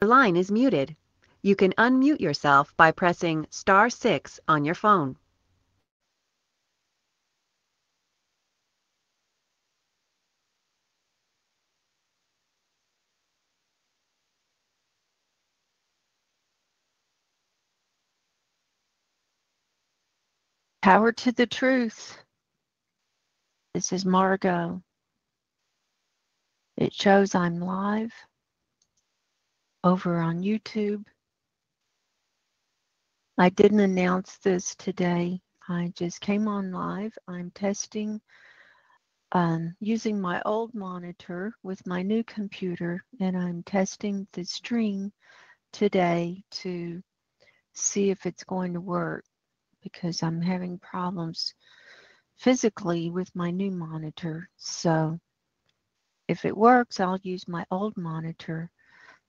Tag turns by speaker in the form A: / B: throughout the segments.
A: line is muted. You can unmute yourself by pressing *6 on your phone.
B: Power to the truth. This is Margo. It shows I'm live over on YouTube. I didn't announce this today. I just came on live. I'm testing using my old monitor with my new computer, and I'm testing the stream today to see if it's going to work because I'm having problems physically with my new monitor. So if it works, I'll use my old monitor.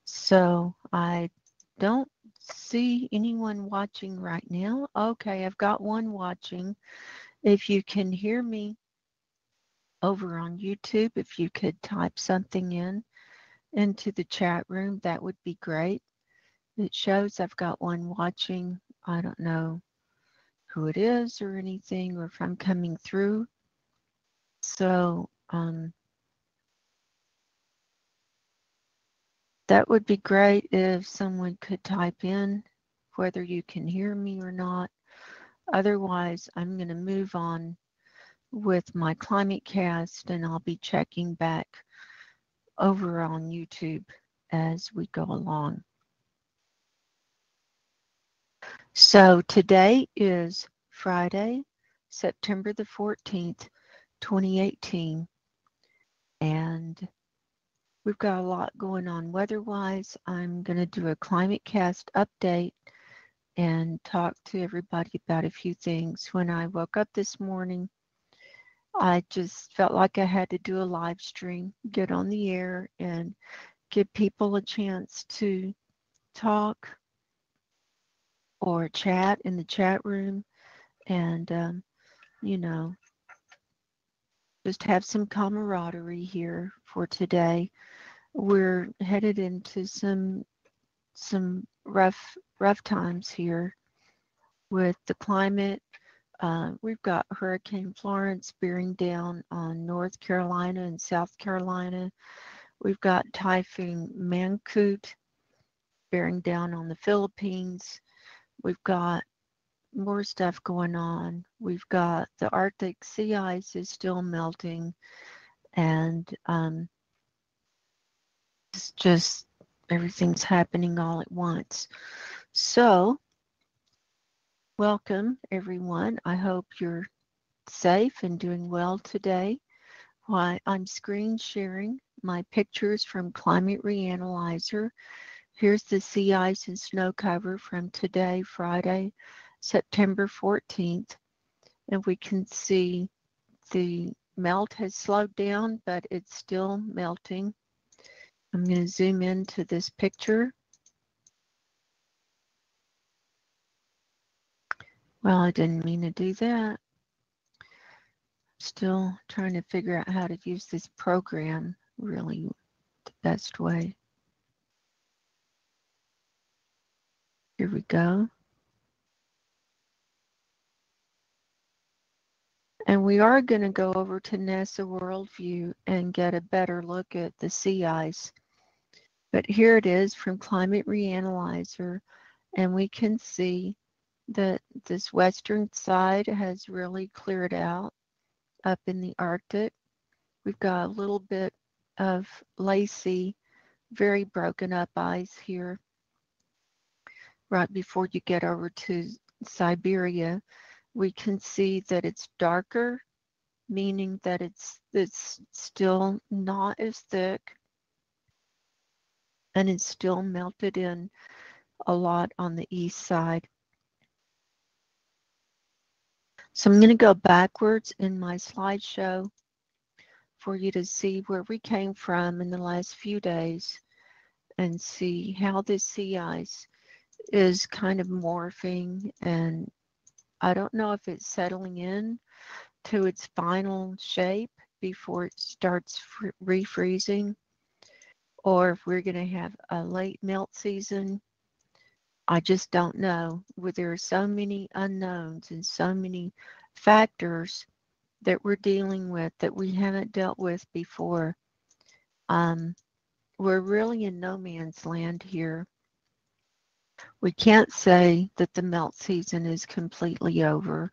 B: So I don't see anyone watching right now. Okay, I've got one watching. If you can hear me over on YouTube, if you could type something into the chat room, that would be great. It shows I've got one watching. I don't know who it is or anything, or if I'm coming through. So that would be great if someone could type in whether you can hear me or not. Otherwise, I'm going to move on with my climate cast, and I'll be checking back over on YouTube as we go along. So today is Friday, September the 14th, 2018, and we've got a lot going on weather-wise. I'm going to do a climate cast update and talk to everybody about a few things. When I woke up this morning, I just felt like I had to do a live stream, get on the air, and give people a chance to talk or chat in the chat room, and you know, just have some camaraderie here for today. We're headed into some rough times here with the climate. We've got Hurricane Florence bearing down on North Carolina and South Carolina. We've got Typhoon Mangkhut bearing down on the Philippines. We've got more stuff going on. We've got the Arctic sea ice is still melting, and it's just everything's happening all at once. So welcome everyone. I hope you're safe and doing well today. Why, I'm screen sharing my pictures from Climate Reanalyzer. Here's the sea ice and snow cover from today, Friday, September 14th. And we can see the melt has slowed down, but it's still melting. I'm going to zoom into this picture. Well, I didn't mean to do that. Still trying to figure out how to use this program really the best way. Here we go. And we are going to go over to NASA Worldview and get a better look at the sea ice. But here it is from Climate Reanalyzer, and we can see that this western side has really cleared out up in the Arctic. We've got a little bit of lacy, very broken up ice here right before you get over to Siberia. We can see that it's darker, meaning that it's still not as thick, and it's still melted in a lot on the east side. So I'm going to go backwards in my slideshow for you to see where we came from in the last few days and see how this sea ice is kind of morphing, and I don't know if it's settling in to its final shape before it starts refreezing, or if we're going to have a late melt season. I just don't know. There are so many unknowns and so many factors that we're dealing with that we haven't dealt with before. We're really in no man's land here. We can't say that the melt season is completely over.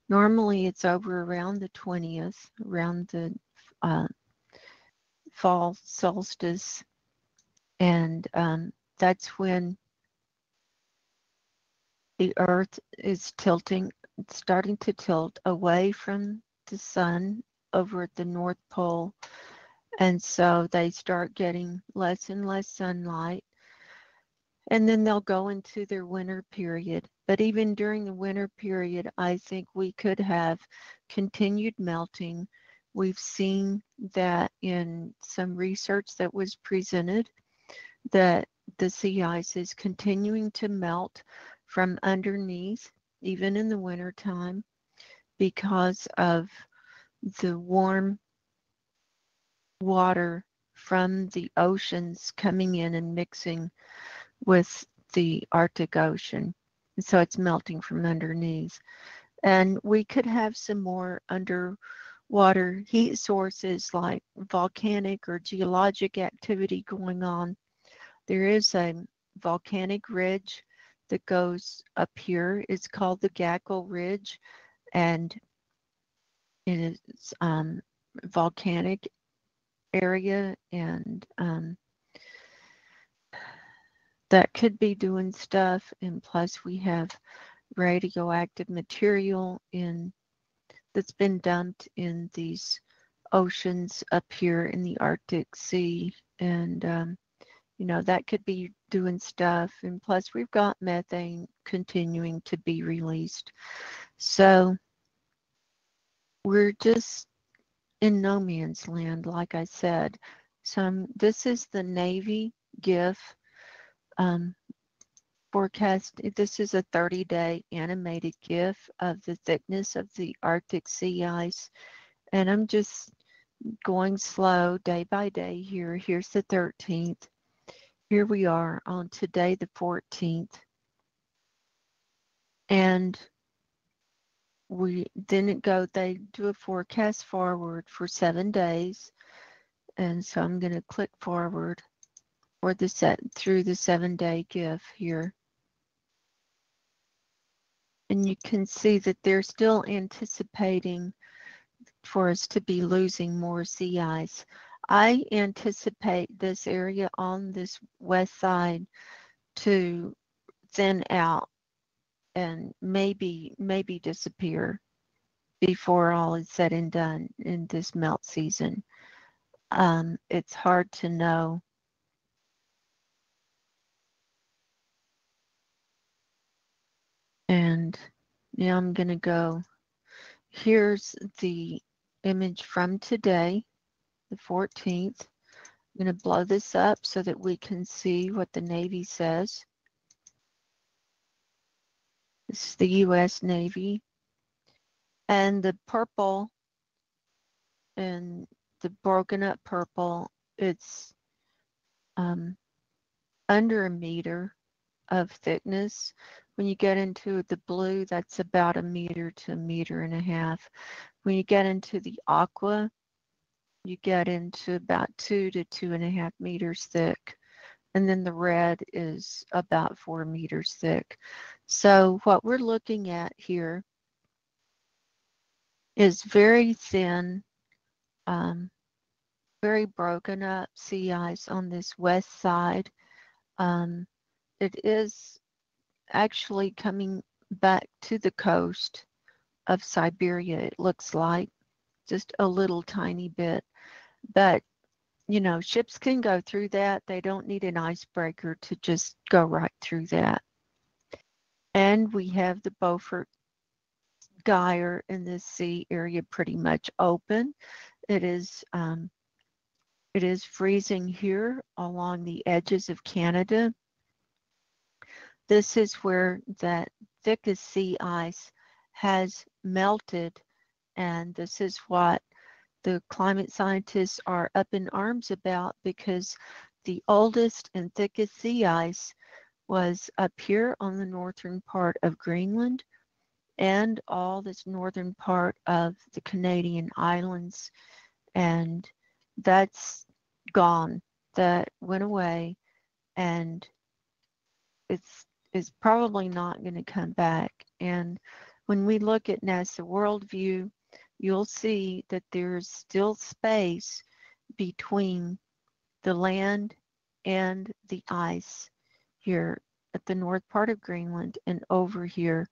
B: Normally it's over around the 20th, around the fall solstice, and that's when the Earth is starting to tilt away from the sun over at the North Pole. And so they start getting less and less sunlight. And then they'll go into their winter period. But even during the winter period, I think we could have continued melting. We've seen that in some research that was presented, that the sea ice is continuing to melt from underneath, even in the wintertime, because of the warm water from the oceans coming in and mixing with the Arctic Ocean. And so it's melting from underneath. And we could have some more underwater heat sources like volcanic or geologic activity going on. There is a volcanic ridge that goes up here. It's called the Gackle Ridge, and it is volcanic area, and that could be doing stuff. And plus we have radioactive material that's been dumped in these oceans up here in the Arctic Sea, and that could be doing stuff. And plus we've got methane continuing to be released. So we're just in no man's land, like I said. So this is the Navy GIF forecast. This is a 30-day animated GIF of the thickness of the Arctic sea ice. And I'm just going slow day by day here. Here's the 13th. Here we are on today, the 14th. And they do a forecast forward for 7 days. And so I'm going to click forward for through the 7-day GIF here. And you can see that they're still anticipating for us to be losing more sea ice. I anticipate this area on this west side to thin out and maybe disappear before all is said and done in this melt season. It's hard to know. And now I'm going to go. Here's the image from today, the 14th. I'm going to blow this up so that we can see what the Navy says. This is the U.S. Navy. And the purple and the broken up purple, it's under a meter of thickness. When you get into the blue, that's about 1 meter to 1.5 meters. When you get into the aqua, you get into about 2 to 2.5 meters thick. And then the red is about 4 meters thick. So what we're looking at here is very thin, very broken up sea ice on this west side. It is actually coming back to the coast of Siberia, it looks like, just a little tiny bit. But, ships can go through that. They don't need an icebreaker to just go right through that. And we have the Beaufort Gyre in this sea area pretty much open. It is freezing here along the edges of Canada. This is where that thickest sea ice has melted, and this is what the climate scientists are up in arms about, because the oldest and thickest sea ice was up here on the northern part of Greenland and all this northern part of the Canadian islands. And that's gone. That went away, and it's probably not going to come back. And when we look at NASA Worldview, you'll see that there's still space between the land and the ice here at the north part of Greenland and over here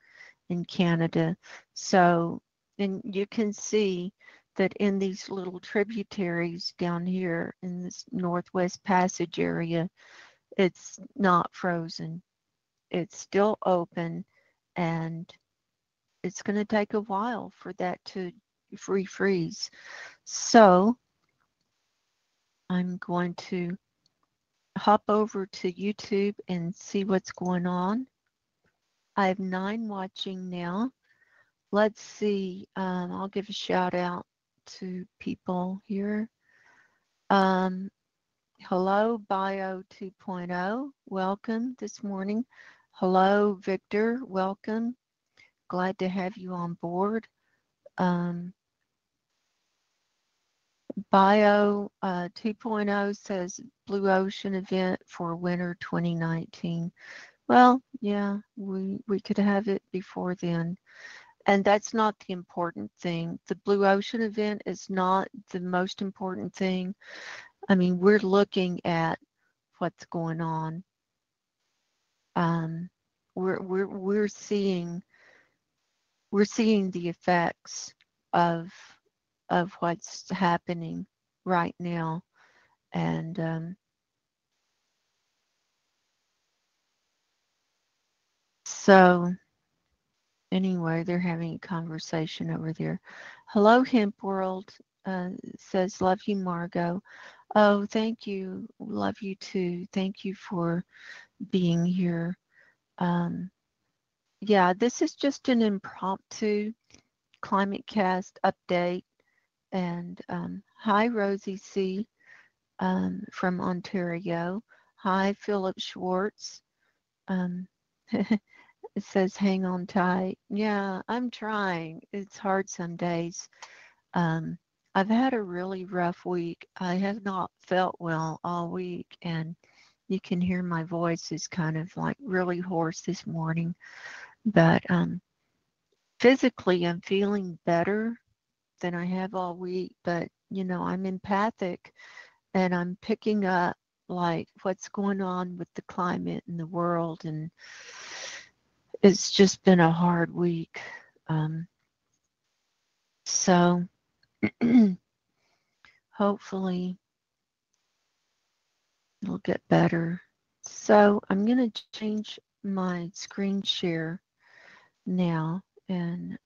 B: in Canada. So, and you can see that in these little tributaries down here in this Northwest Passage area, it's not frozen. It's still open, and it's going to take a while for that to refreeze. So I'm going to hop over to YouTube and see what's going on. I have 9 watching now. Let's see. I'll give a shout out to people here. Hello, Bio 2.0. Welcome this morning. Hello, Victor. Welcome. Glad to have you on board. Bio 2.0 says Blue Ocean event for winter 2019. Well, yeah, we could have it before then. And that's not the important thing. The Blue Ocean event is not the most important thing. I mean, we're looking at what's going on. We're seeing the effects of what's happening right now, and so anyway, they're having a conversation over there. Hello, Hemp World says, love you, Margo. Oh, thank you. Love you too. Thank you for being here. Yeah, this is just an impromptu climate cast update. And hi, Rosie C. From Ontario. Hi, Philip Schwartz. It says, hang on tight. Yeah, I'm trying. It's hard some days. I've had a really rough week. I have not felt well all week, and you can hear my voice is kind of like really hoarse this morning. But physically, I'm feeling better than I have all week. But, you know, I'm empathic, and I'm picking up like what's going on with the climate in the world, and it's just been a hard week. So hopefully it'll get better. So I'm going to change my screen share now, and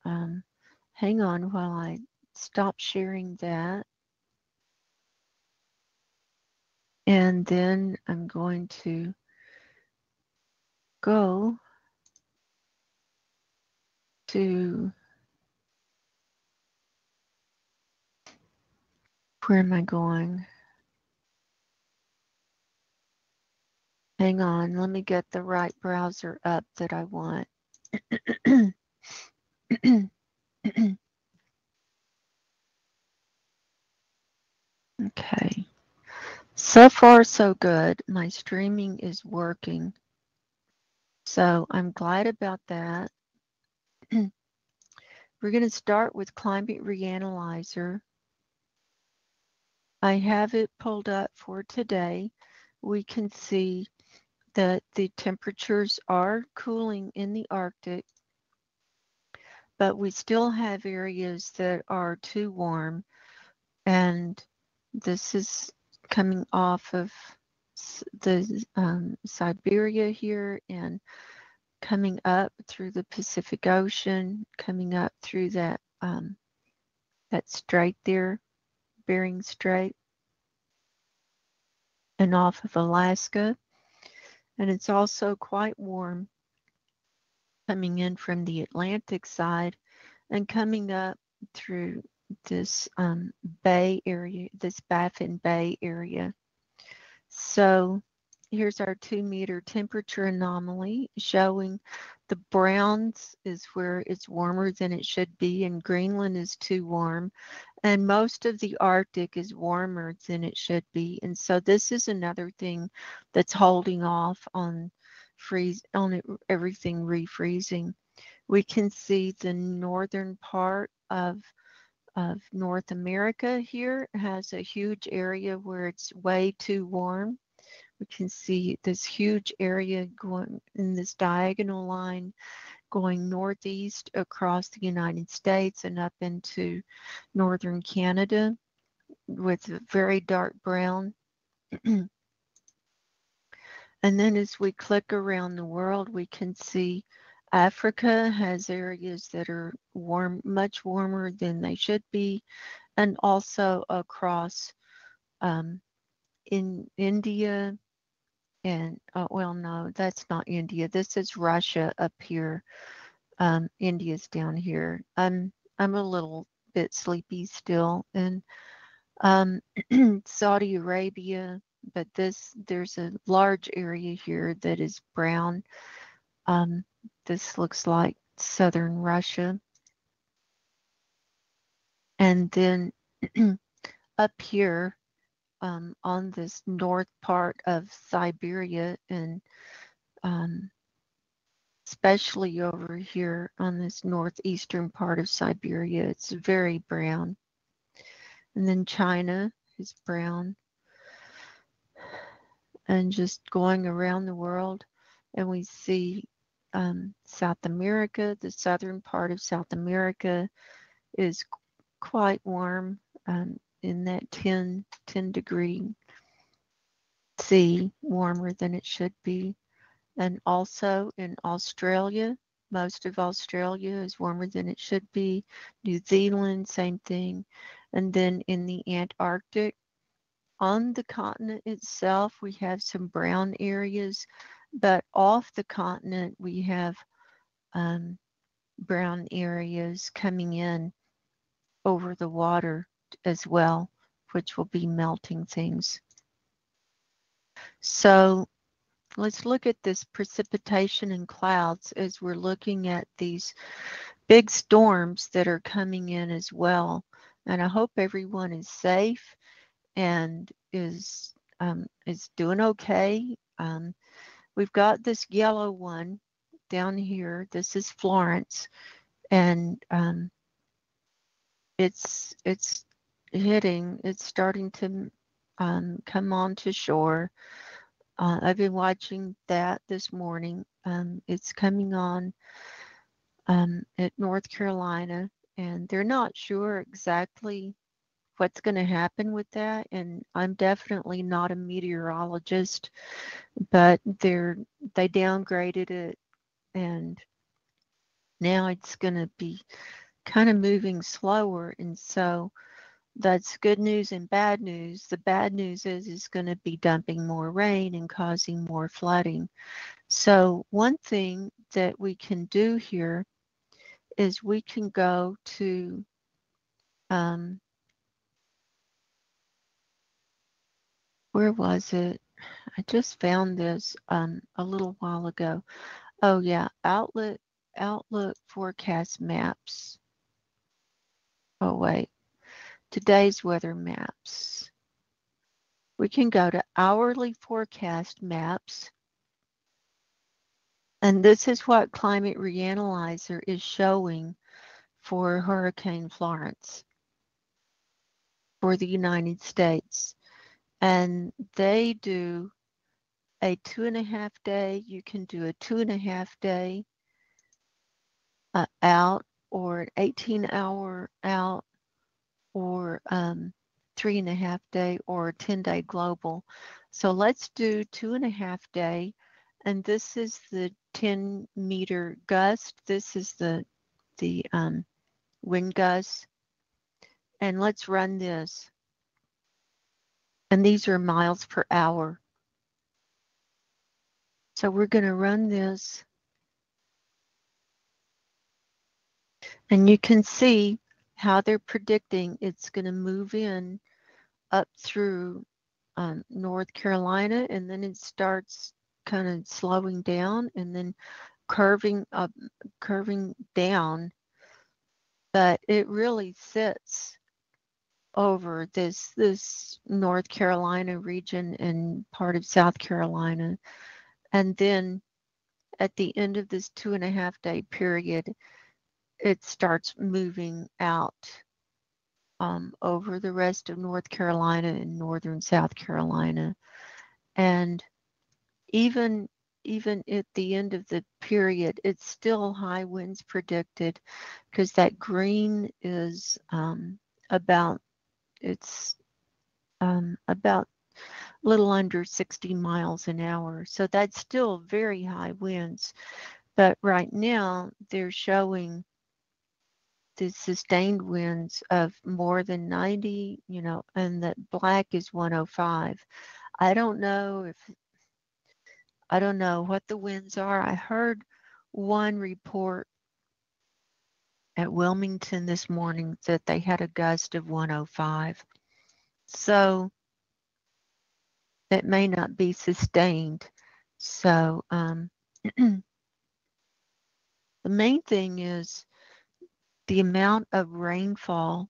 B: hang on while I stop sharing that. And then I'm going to go to, where am I going? Hang on, let me get the right browser up that I want. Okay, so far so good. My streaming is working, so I'm glad about that. We're going to start with Climate Reanalyzer. I have it pulled up for today. We can see that the temperatures are cooling in the Arctic, but we still have areas that are too warm. And this is coming off of the Siberia here, and coming up through the Pacific Ocean, coming up through that that strait there, Bering Strait, and off of Alaska. And it's also quite warm coming in from the Atlantic side and coming up through this Bay area, this Baffin Bay area. So here's our 2-meter temperature anomaly showing the browns is where it's warmer than it should be, and Greenland is too warm, and most of the Arctic is warmer than it should be. And so this is another thing that's holding off on everything refreezing. We can see the northern part of North America here has a huge area where it's way too warm. We can see this huge area going in this diagonal line going northeast across the United States and up into northern Canada with a very dark brown. And then as we click around the world, we can see Africa has areas that are warm, much warmer than they should be, and also across in India and well, no, that's not India. This is Russia up here. India's down here. I'm a little bit sleepy still, and Saudi Arabia, but there's a large area here that is brown. This looks like southern Russia. And then up here on this north part of Siberia, and especially over here on this northeastern part of Siberia, it's very brown. And then China is brown. And just going around the world, and we see South America, the southern part of South America is quite warm in that 10 degree C, warmer than it should be. And also in Australia, most of Australia is warmer than it should be. New Zealand, same thing. And then in the Antarctic, on the continent itself, we have some brown areas, but off the continent, we have brown areas coming in over the water as well, which will be melting things. So let's look at this precipitation and clouds as we're looking at these big storms that are coming in as well. And I hope everyone is safe and is doing okay. We've got this yellow one down here. This is Florence, and it's hitting. It's starting to come onto shore. I've been watching that this morning. It's coming on at North Carolina, and they're not sure exactly what's going to happen with that. And I'm definitely not a meteorologist, but they downgraded it, and now it's going to be kind of moving slower. And so that's good news and bad news. The bad news is it's going to be dumping more rain and causing more flooding. So one thing that we can do here is we can go to where was it? I just found this a little while ago. Oh yeah, Outlook forecast maps. Oh wait, today's weather maps. We can go to hourly forecast maps. And this is what Climate Reanalyzer is showing for Hurricane Florence for the United States. And they do a 2.5 day, you can do a 2.5 day out, or an 18-hour out, or 3.5 day, or a 10-day global. So let's do 2.5 day, and this is the 10-meter gust. This is the wind gust, and let's run this. And these are miles per hour. So we're going to run this, and you can see how they're predicting it's going to move in up through North Carolina, and then it starts kind of slowing down and then curving up, curving down. But it really sits over this North Carolina region and part of South Carolina. And then at the end of this 2.5 day period, it starts moving out over the rest of North Carolina and northern South Carolina. And even even at the end of the period, it's still high winds predicted because that green is about it's about a little under 60 miles an hour. So that's still very high winds. But right now, they're showing the sustained winds of more than 90, and that black is 105. I don't know if I don't know what the winds are. I heard one report at Wilmington this morning that they had a gust of 105. So it may not be sustained. So the main thing is the amount of rainfall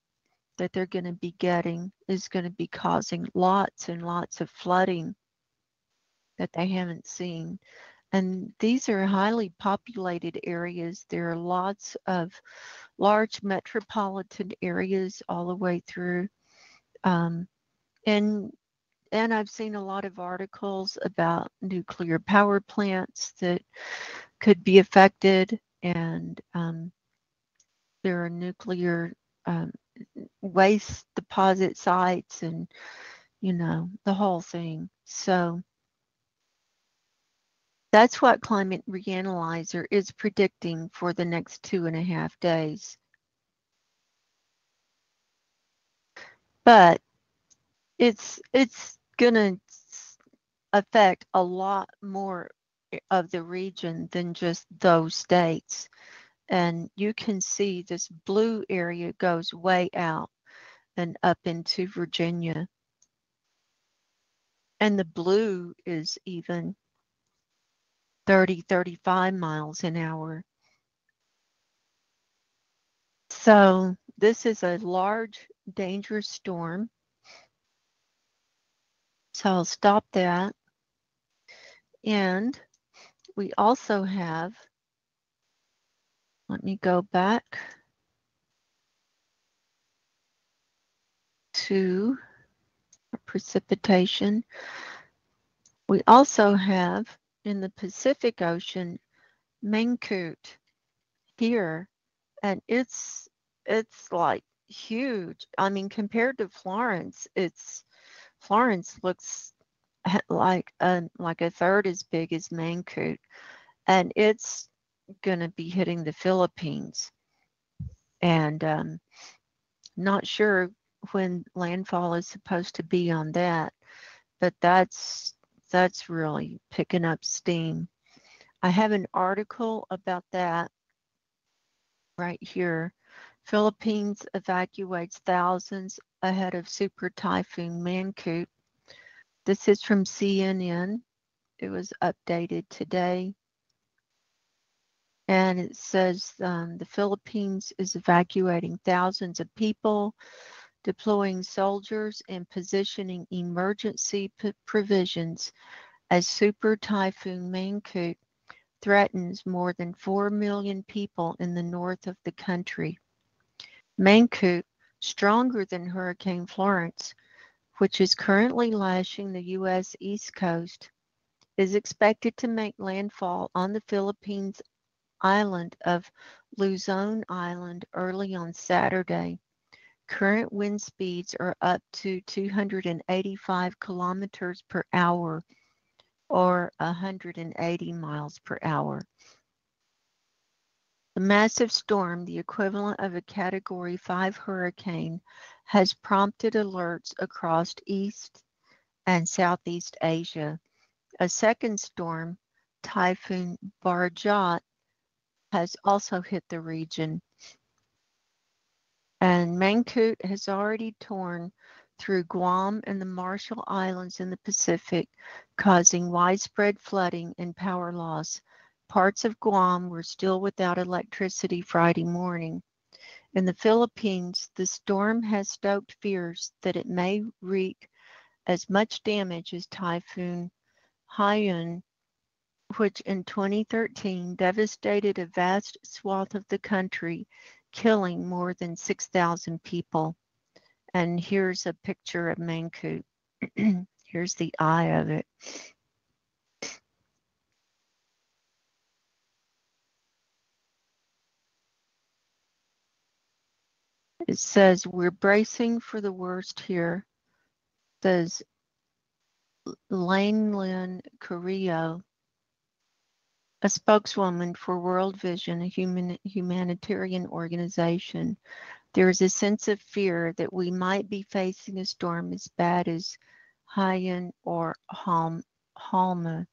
B: that they're going to be getting is going to be causing lots and lots of flooding that they haven't seen. And these are highly populated areas. There are lots of large metropolitan areas all the way through. Um, and I've seen a lot of articles about nuclear power plants that could be affected, and there are nuclear waste deposit sites, and the whole thing. So that's what Climate Reanalyzer is predicting for the next 2.5 days. But it's going to affect a lot more of the region than just those states. And you can see this blue area goes way out and up into Virginia. And the blue is even 30, 35 miles an hour. So this is a large, dangerous storm. So I'll stop that. And we also have, let me go back to precipitation. We also have in the Pacific Ocean, Mangkhut here, and it's like huge. I mean, compared to Florence, Florence looks like a third as big as Mangkhut, and it's gonna be hitting the Philippines. And not sure when landfall is supposed to be on that, but that's really picking up steam. I have an article about that right here. Philippines evacuates thousands ahead of Super Typhoon Mangkhut. This is from CNN. It was updated today. And it says the Philippines is evacuating thousands of people, deploying soldiers, and positioning emergency provisions as Super Typhoon Mangkhut threatens more than 4 million people in the north of the country. Mangkhut, stronger than Hurricane Florence, which is currently lashing the U.S. East Coast, is expected to make landfall on the Philippines island of Luzon Island early on Saturday. Current wind speeds are up to 285 kilometers per hour or 180 miles per hour. The massive storm, the equivalent of a Category 5 hurricane, has prompted alerts across East and Southeast Asia. A second storm, Typhoon Mangkhut, has also hit the region. And Mangkhut has already torn through Guam and the Marshall Islands in the Pacific, causing widespread flooding and power loss. Parts of Guam were still without electricity Friday morning. In the Philippines, the storm has stoked fears that it may wreak as much damage as Typhoon Haiyan, which in 2013 devastated a vast swath of the country, killing more than 6,000 people. And here's a picture of Mangkhut. Here's the eye of it. It says, we're bracing for the worst here, says Lane Lynn Carrillo, a spokeswoman for World Vision, a humanitarian organization. There is a sense of fear that we might be facing a storm as bad as Haiyan or Halma.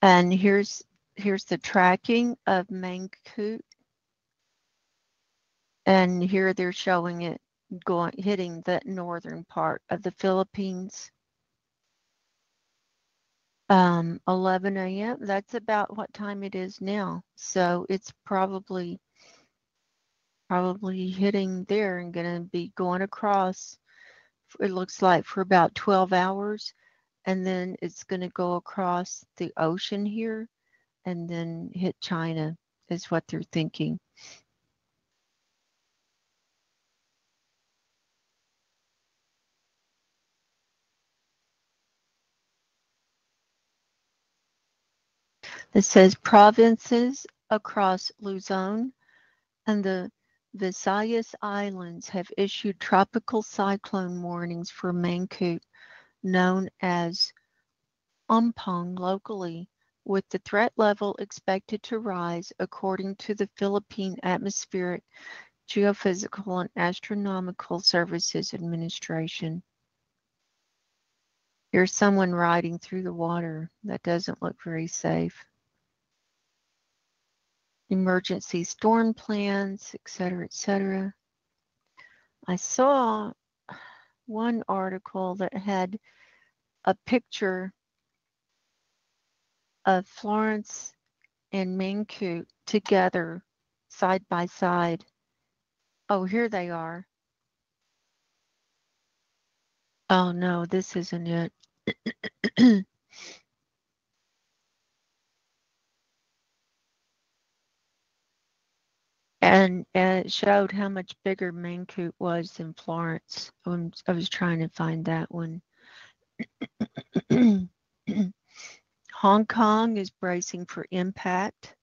B: And here's the tracking of Mangkhut. And here they're showing it hitting the northern part of the Philippines. 11 a.m. That's about what time it is now. So it's probably hitting there and going to be going across, it looks like, for about 12 hours. And then it's going to go across the ocean here and then hit China, is what they're thinking. It says provinces across Luzon and the Visayas Islands have issued tropical cyclone warnings for Mangkhut, known as Ompong locally, with the threat level expected to rise according to the Philippine Atmospheric, Geophysical, and Astronomical Services Administration. Here's someone riding through the water. That doesn't look very safe. Emergency storm plans, etc., etc. I saw one article that had a picture of Florence and Mangkhut together, side by side. Oh, here they are. Oh no, this isn't it. And it showed how much bigger Mangkhut was than Florence. I was trying to find that one. Hong Kong is bracing for impact.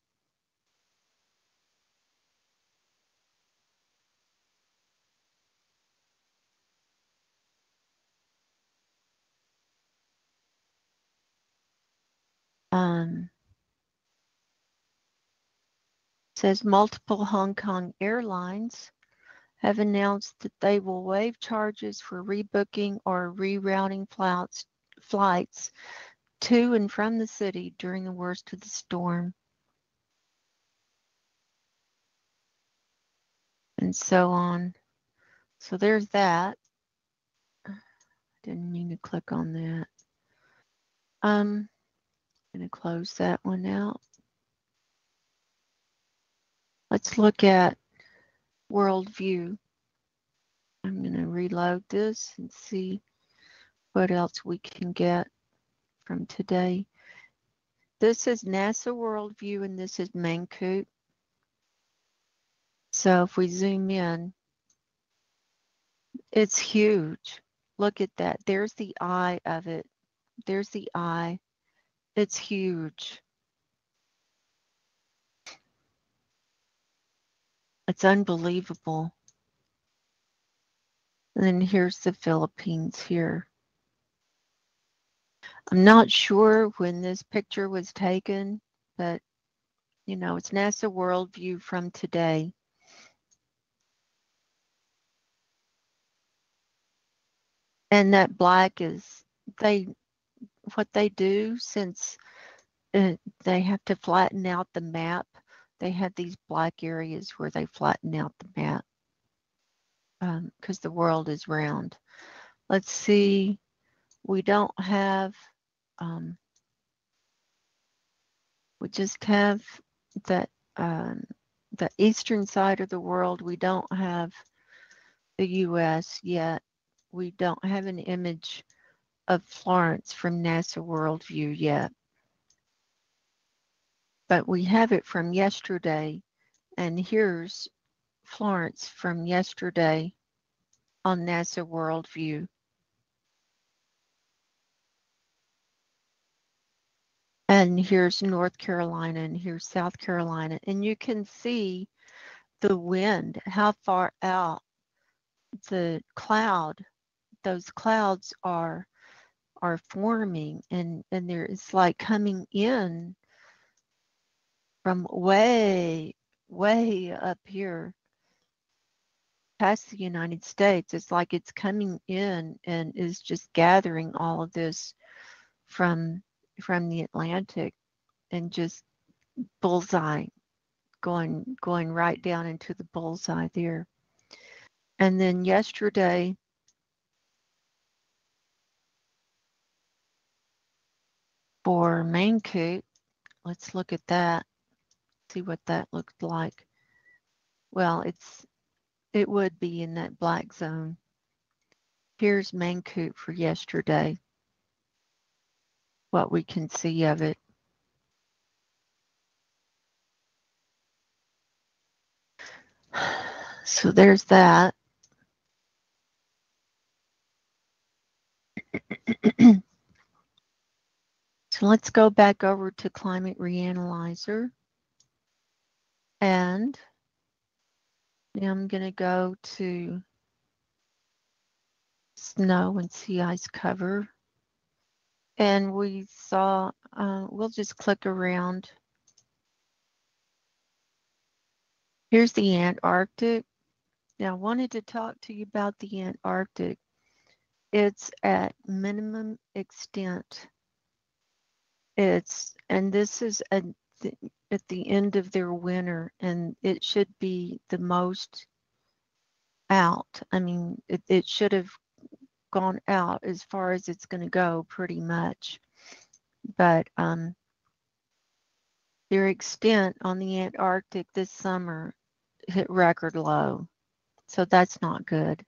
B: Says multiple Hong Kong airlines have announced that they will waive charges for rebooking or rerouting flights to and from the city during the worst of the storm. And so on. So there's that. Didn't mean to click on that. I'm going to close that one out. Let's look at worldview. I'm going to reload this and see what else we can get from today. This is NASA worldview and this is Mangkhut. So if we zoom in, it's huge. Look at that. There's the eye of it. There's the eye. It's huge. It's unbelievable. And then here's the Philippines here. I'm not sure when this picture was taken, but you know, it's NASA worldview from today. And that black is what they do, since they have to flatten out the map. They have these black areas where they flatten out the map. because the world is round. Let's see, we don't have, we just have that the eastern side of the world. We don't have the US yet. We don't have an image of Florence from NASA Worldview yet. But we have it from yesterday, and here's Florence from yesterday on NASA Worldview. And here's North Carolina, and here's South Carolina. And you can see the wind, how far out the cloud, those clouds are forming, and there it's like coming in from way up here past the United States. It's like it's coming in and is just gathering all of this from the Atlantic and just bullseye, going right down into the bullseye there. And then yesterday, for Mangkhut, let's look at that, see what that looked like. Well, it would be in that black zone. Here's Mangkhut for yesterday, what we can see of it. So there's that. So let's go back over to Climate Reanalyzer. And now I'm going to go to snow and sea ice cover. And we saw, we'll just click around. Here's the Antarctic. Now I wanted to talk to you about the Antarctic. It's at minimum extent. And this is at the end of their winter, and it should be the most out. I mean, it should have gone out as far as it's going to go pretty much. But their extent on the Antarctic this summer hit record low. So that's not good.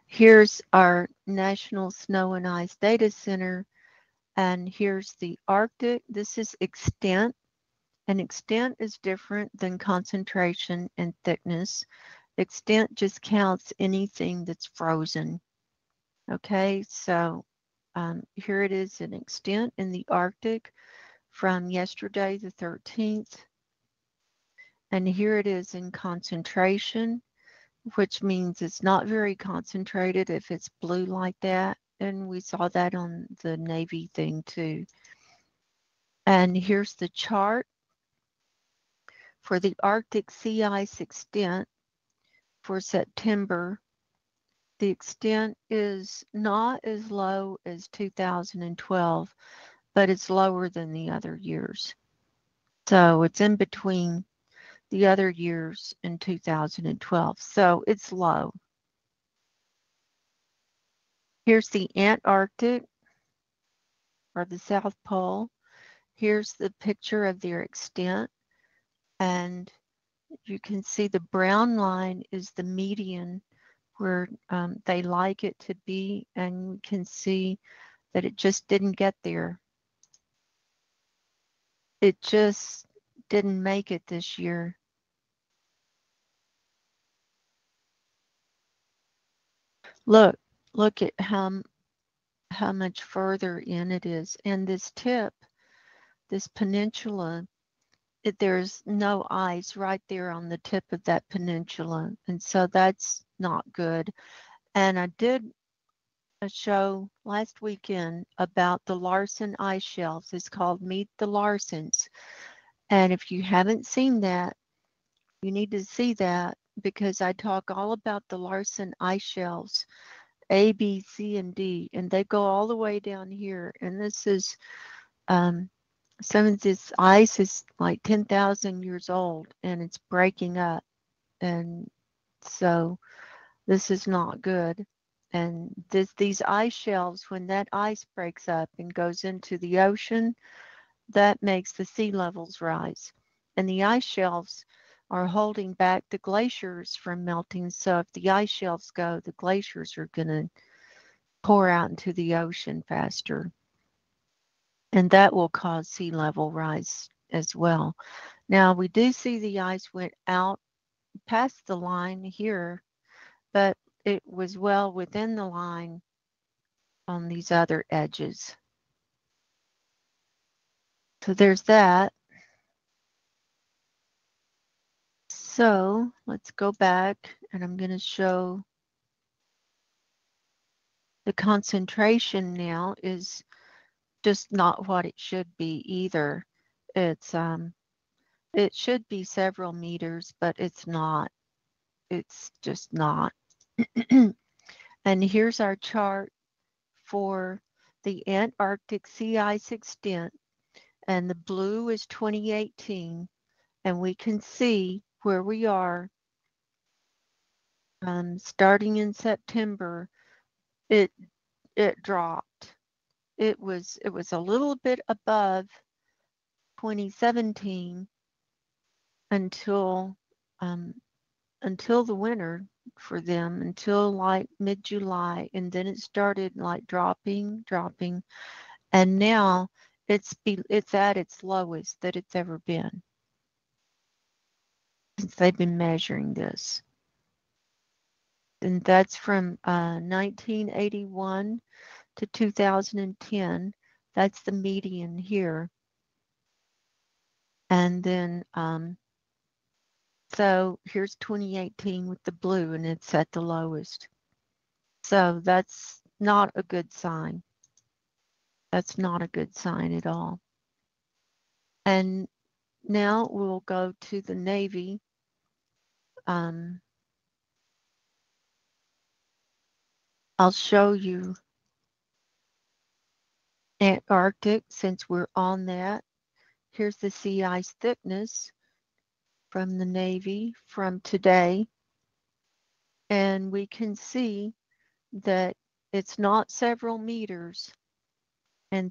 B: Here's our National Snow and Ice Data Center. And here's the Arctic. This is extent. And extent is different than concentration and thickness. Extent just counts anything that's frozen. Okay, so here it is in extent in the Arctic from yesterday, the 13th. And here it is in concentration, which means it's not very concentrated if it's blue like that. And we saw that on the Navy thing too. And here's the chart for the Arctic sea ice extent for September. The extent is not as low as 2012, but it's lower than the other years. So it's in between the other years in 2012. So it's low. Here's the Antarctic, or the South Pole. Here's the picture of their extent. And you can see the brown line is the median where they like it to be. And you can see that it just didn't get there. It just didn't make it this year. Look at how much further in it is. And this tip, this peninsula, there's no ice right there on the tip of that peninsula. And so that's not good. And I did a show last weekend about the Larsen ice shelves. It's called Meet the Larsens. And if you haven't seen that, you need to see that, because I talk all about the Larsen ice shelves, A, B, C, and D, and they go all the way down here. And this is, some of this ice is like 10,000 years old, and it's breaking up. And so This is not good. And these ice shelves, when that ice breaks up and goes into the ocean, that makes the sea levels rise. And the ice shelves are holding back the glaciers from melting. So if the ice shelves go, the glaciers are going to pour out into the ocean faster. And that will cause sea level rise as well. Now, we do see the ice went out past the line here, but it was well within the line on these other edges. So there's that. So let's go back, and I'm going to show the concentration now is just not what it should be either. It should be several meters, but it's not. It's just not. And here's our chart for the Antarctic sea ice extent, and the blue is 2018, and we can see where we are starting in September. It dropped. It was a little bit above 2017 until the winter for them, until like mid-July, and then it started like dropping, and now it's at its lowest that it's ever been since they've been measuring this. And that's from 1981 to 2010. That's the median here. And then so here's 2018 with the blue, and it's at the lowest. So that's not a good sign. That's not a good sign at all. And now we'll go to the Navy. I'll show you Antarctic since we're on that. Here's the sea ice thickness from the Navy from today. And we can see that it's not several meters. And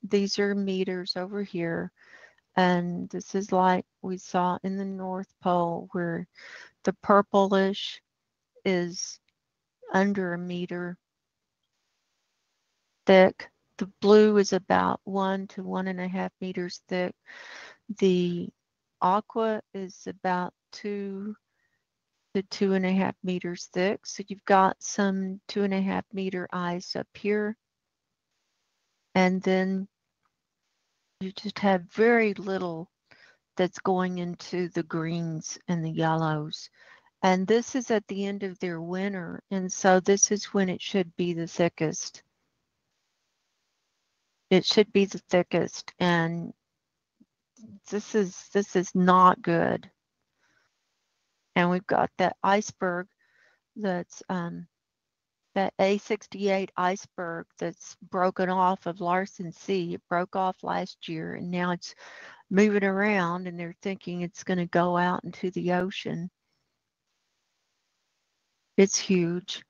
B: these are meters over here. And this is like we saw in the North Pole, where the purplish is under a meter thick. The blue is about 1 to 1.5 meters thick. The aqua is about 2 to 2.5 meters thick. So you've got some 2.5 meter ice up here. And then you just have very little that's going into the greens and the yellows. And this is at the end of their winter. And so this is when it should be the thickest. It should be the thickest. And this is not good. And we've got that iceberg that's that A68 iceberg that's broken off of Larsen Sea. It broke off last year, and now it's moving around, and they're thinking it's going to go out into the ocean. It's huge.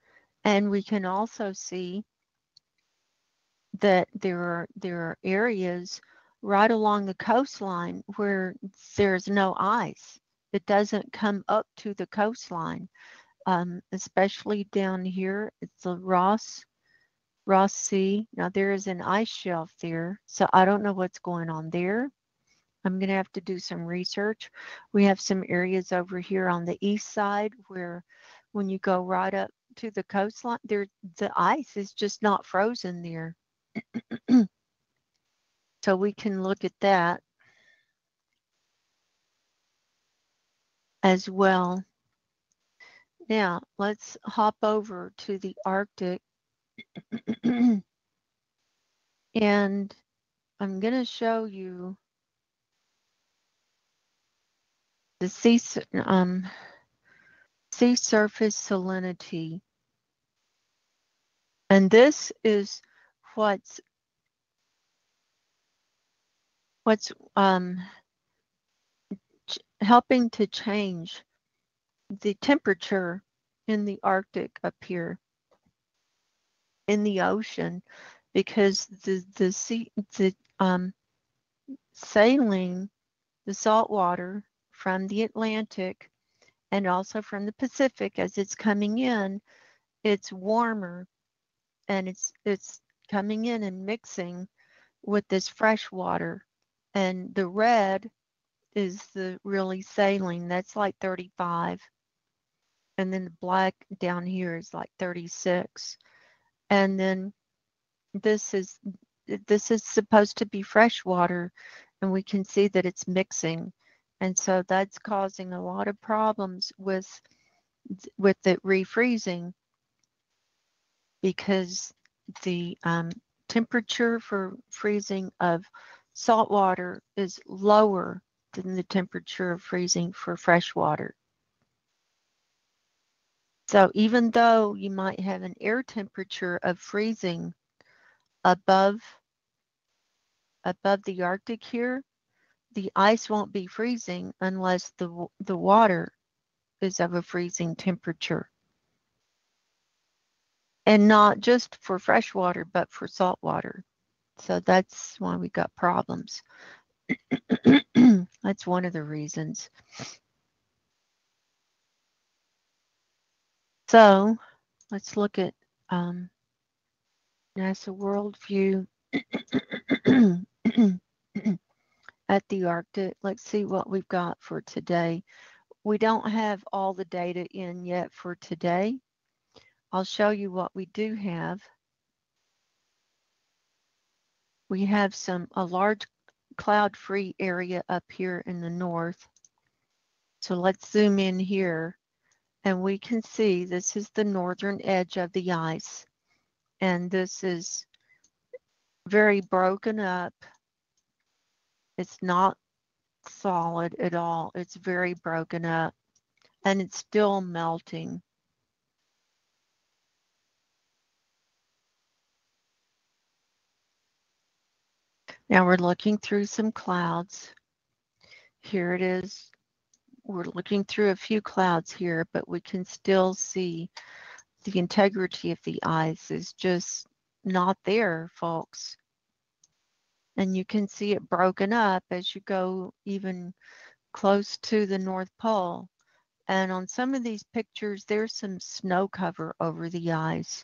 B: And we can also see that there are areas right along the coastline where there's no ice. It doesn't come up to the coastline, especially down here. It's the Ross Sea. Now there is an ice shelf there, so I don't know what's going on there. I'm going to have to do some research. We have some areas over here on the east side where when you go right up to the coastline, the ice is just not frozen there. So we can look at that as well. Now let's hop over to the Arctic. And I'm going to show you the sea surface salinity. And this is what's helping to change the temperature in the Arctic up here in the ocean, because the sailing the salt water from the Atlantic and also from the Pacific as it's coming in, it's warmer, and it's coming in and mixing with this fresh water. And the red is the really saline, that's like 35. And then the black down here is like 36. And then this is supposed to be fresh water, and we can see that it's mixing. And so that's causing a lot of problems with it refreezing, because the temperature for freezing of salt water is lower than the temperature of freezing for fresh water. So even though you might have an air temperature of freezing above the Arctic here, the ice won't be freezing unless the water is of a freezing temperature. And not just for fresh water, but for salt water. So that's why we got problems. That's one of the reasons. So let's look at NASA Worldview at the Arctic. Let's see what we've got for today. We don't have all the data in yet for today. I'll show you what we do have. We have a large cloud-free area up here in the north. So let's zoom in here, and we can see this is the northern edge of the ice. And this is very broken up. It's not solid at all. It's very broken up, and it's still melting. Now we're looking through some clouds. Here it is. We're looking through a few clouds here, but we can still see the integrity of the ice is just not there, folks. And you can see it broken up as you go even close to the North Pole. And on some of these pictures, there's some snow cover over the ice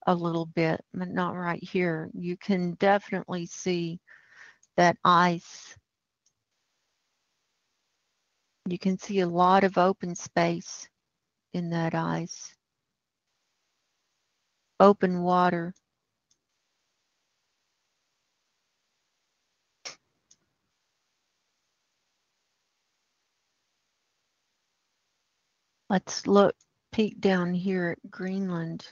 B: a little bit, but not right here. You can definitely see that ice. You can see a lot of open space in that ice. Open water. Let's peek down here at Greenland.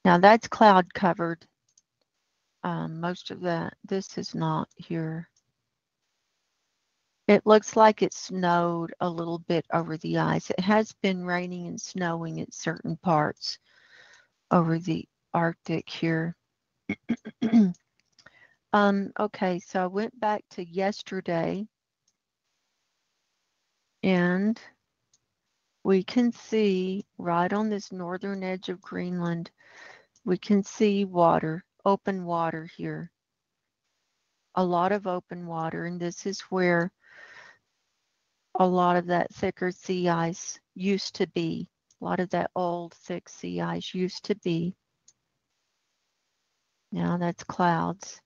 B: Now that's cloud covered. Most of that, this is not here. It looks like it snowed a little bit over the ice. It has been raining and snowing at certain parts over the Arctic here. Okay, so I went back to yesterday, and we can see right on this northern edge of Greenland, we can see water, open water here. A lot of open water, and this is where a lot of that thicker sea ice used to be. A lot of that old thick sea ice used to be. Now that's clouds.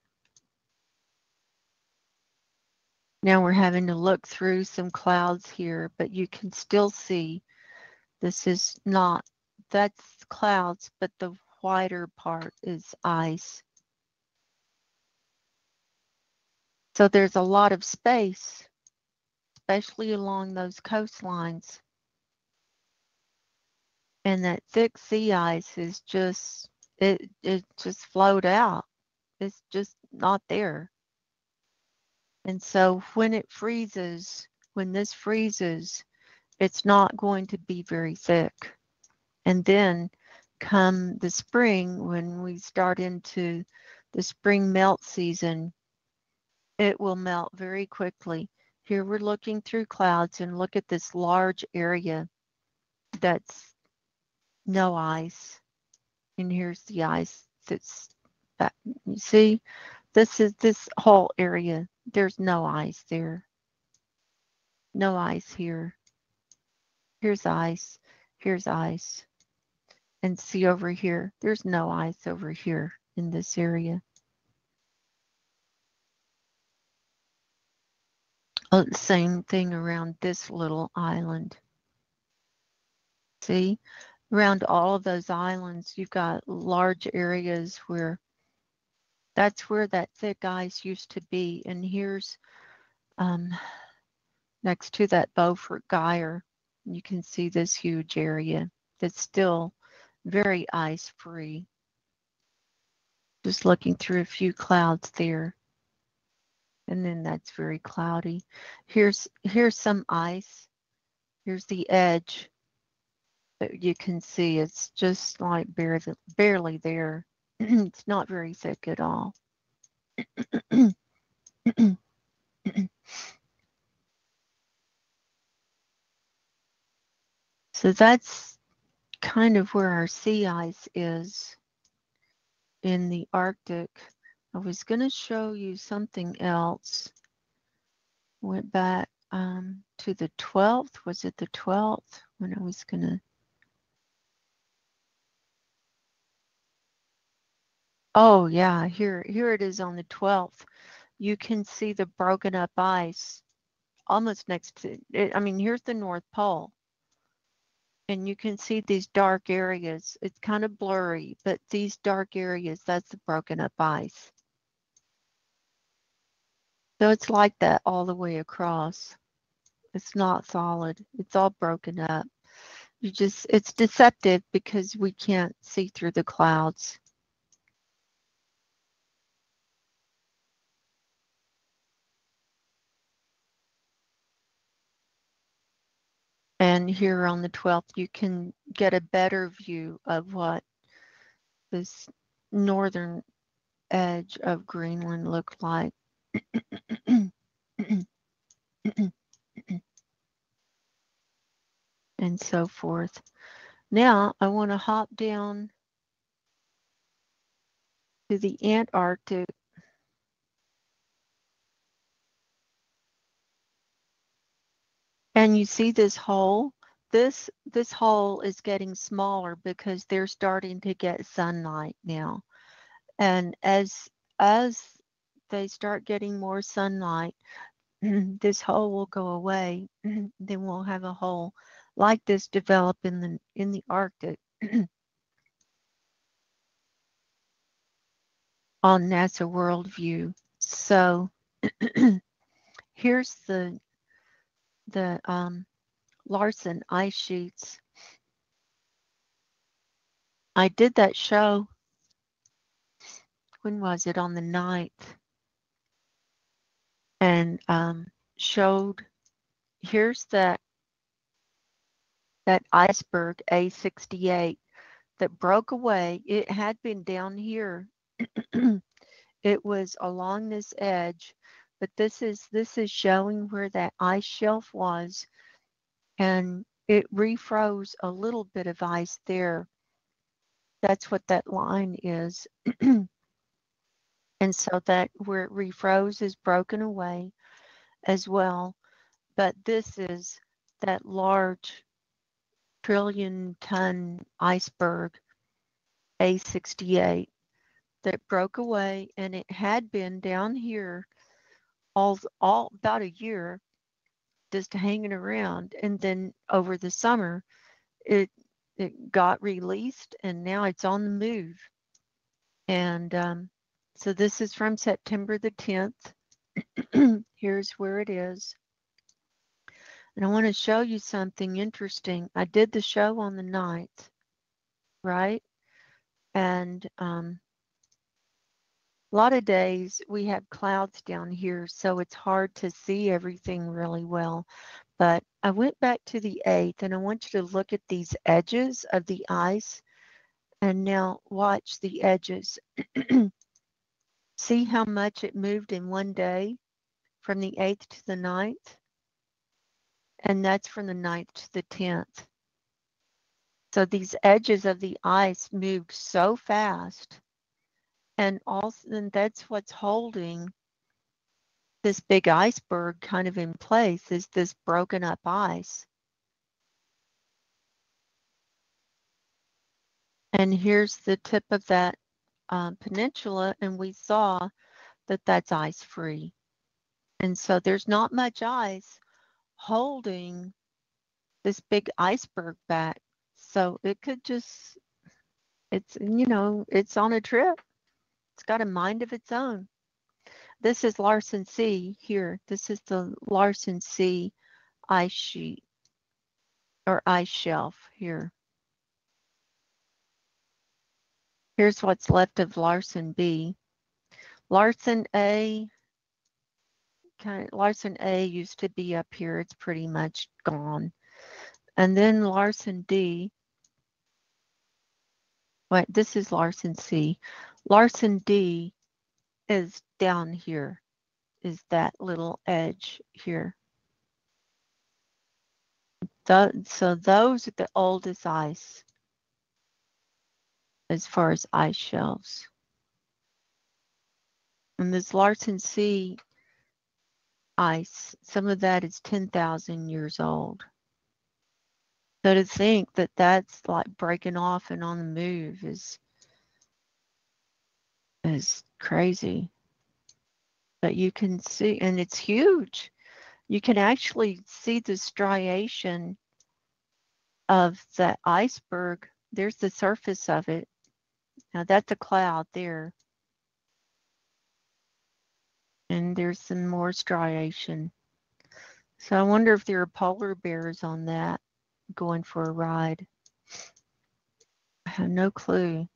B: Now we're having to look through some clouds here, but you can still see this is not, that's clouds, but the whiter part is ice. So there's a lot of space, especially along those coastlines. And that thick sea ice is just, it just flowed out. It's just not there. And so when it freezes, when this freezes, it's not going to be very thick. And then come the spring, when we start into the spring melt season, it will melt very quickly. Here we're looking through clouds and look at this large area that's no ice. And here's the ice that's back. You see, this is this whole area. There's no ice there. No ice here. Here's ice. Here's ice. And see over here, there's no ice over here in this area. Oh, same thing around this little island. See, around all of those islands, you've got large areas where that's where that thick ice used to be. And here's next to that Beaufort Gyre, you can see this huge area that's still very ice free. Just looking through a few clouds there. And then that's very cloudy. Here's some ice. Here's the edge that you can see. It's just like barely there. It's not very thick at all. So that's kind of where our sea ice is in the Arctic. I was going to show you something else. Went back to the 12th. Was it the 12th when I was going to? Oh, yeah, here it is on the 12th. You can see the broken up ice almost next to it. I mean, here's the North Pole. And you can see these dark areas. It's kind of blurry, but these dark areas, that's the broken up ice. So it's like that all the way across. It's not solid. It's all broken up. It's deceptive because we can't see through the clouds. And here on the 12th, you can get a better view of what this northern edge of Greenland looked like. And so forth. Now I want to hop down to the Antarctic. And you see this hole? This hole is getting smaller because they're starting to get sunlight now. And as they start getting more sunlight, this hole will go away. Then we'll have a hole like this develop in the Arctic on NASA Worldview. So here's the Larsen ice sheets. I did that show. When was it? On the 9th. And showed, here's that iceberg A68 that broke away. It had been down here. It was along this edge, but this is showing where that ice shelf was, and it refroze a little bit of ice there. That's what that line is. And so that where it refroze is broken away as well. But this is that large trillion-ton iceberg A68 that broke away, and it had been down here all about a year just hanging around. And then over the summer, it got released, and now it's on the move. And so this is from September the 10th. Here's where it is. And I want to show you something interesting. I did the show on the 9th, right? And a lot of days we have clouds down here, so it's hard to see everything really well. But I went back to the 8th, and I want you to look at these edges of the ice. And now watch the edges. See how much it moved in one day from the 8th to the 9th, and that's from the 9th to the 10th. So these edges of the ice moved so fast, and that's what's holding this big iceberg kind of in place, is this broken up ice. And here's the tip of that peninsula, and we saw that that's ice-free. And so there's not much ice holding this big iceberg back. So it could just, it's, you know, it's on a trip. It's got a mind of its own. This is Larsen C here. This is the Larsen C ice sheet or ice shelf here. Here's what's left of Larsen B. Larsen A, Larsen A used to be up here. It's pretty much gone. And then Larsen D, wait, this is Larsen C. Larsen D is down here, is that little edge here. So those are the oldest ice as far as ice shelves. And this Larsen C ice, some of that is 10,000 years old. So to think that that's like breaking off and on the move is crazy. But you can see, and it's huge. You can actually see the striation of the iceberg. There's the surface of it. Now that's a cloud there. And there's some more striation. So I wonder if there are polar bears on that going for a ride. I have no clue.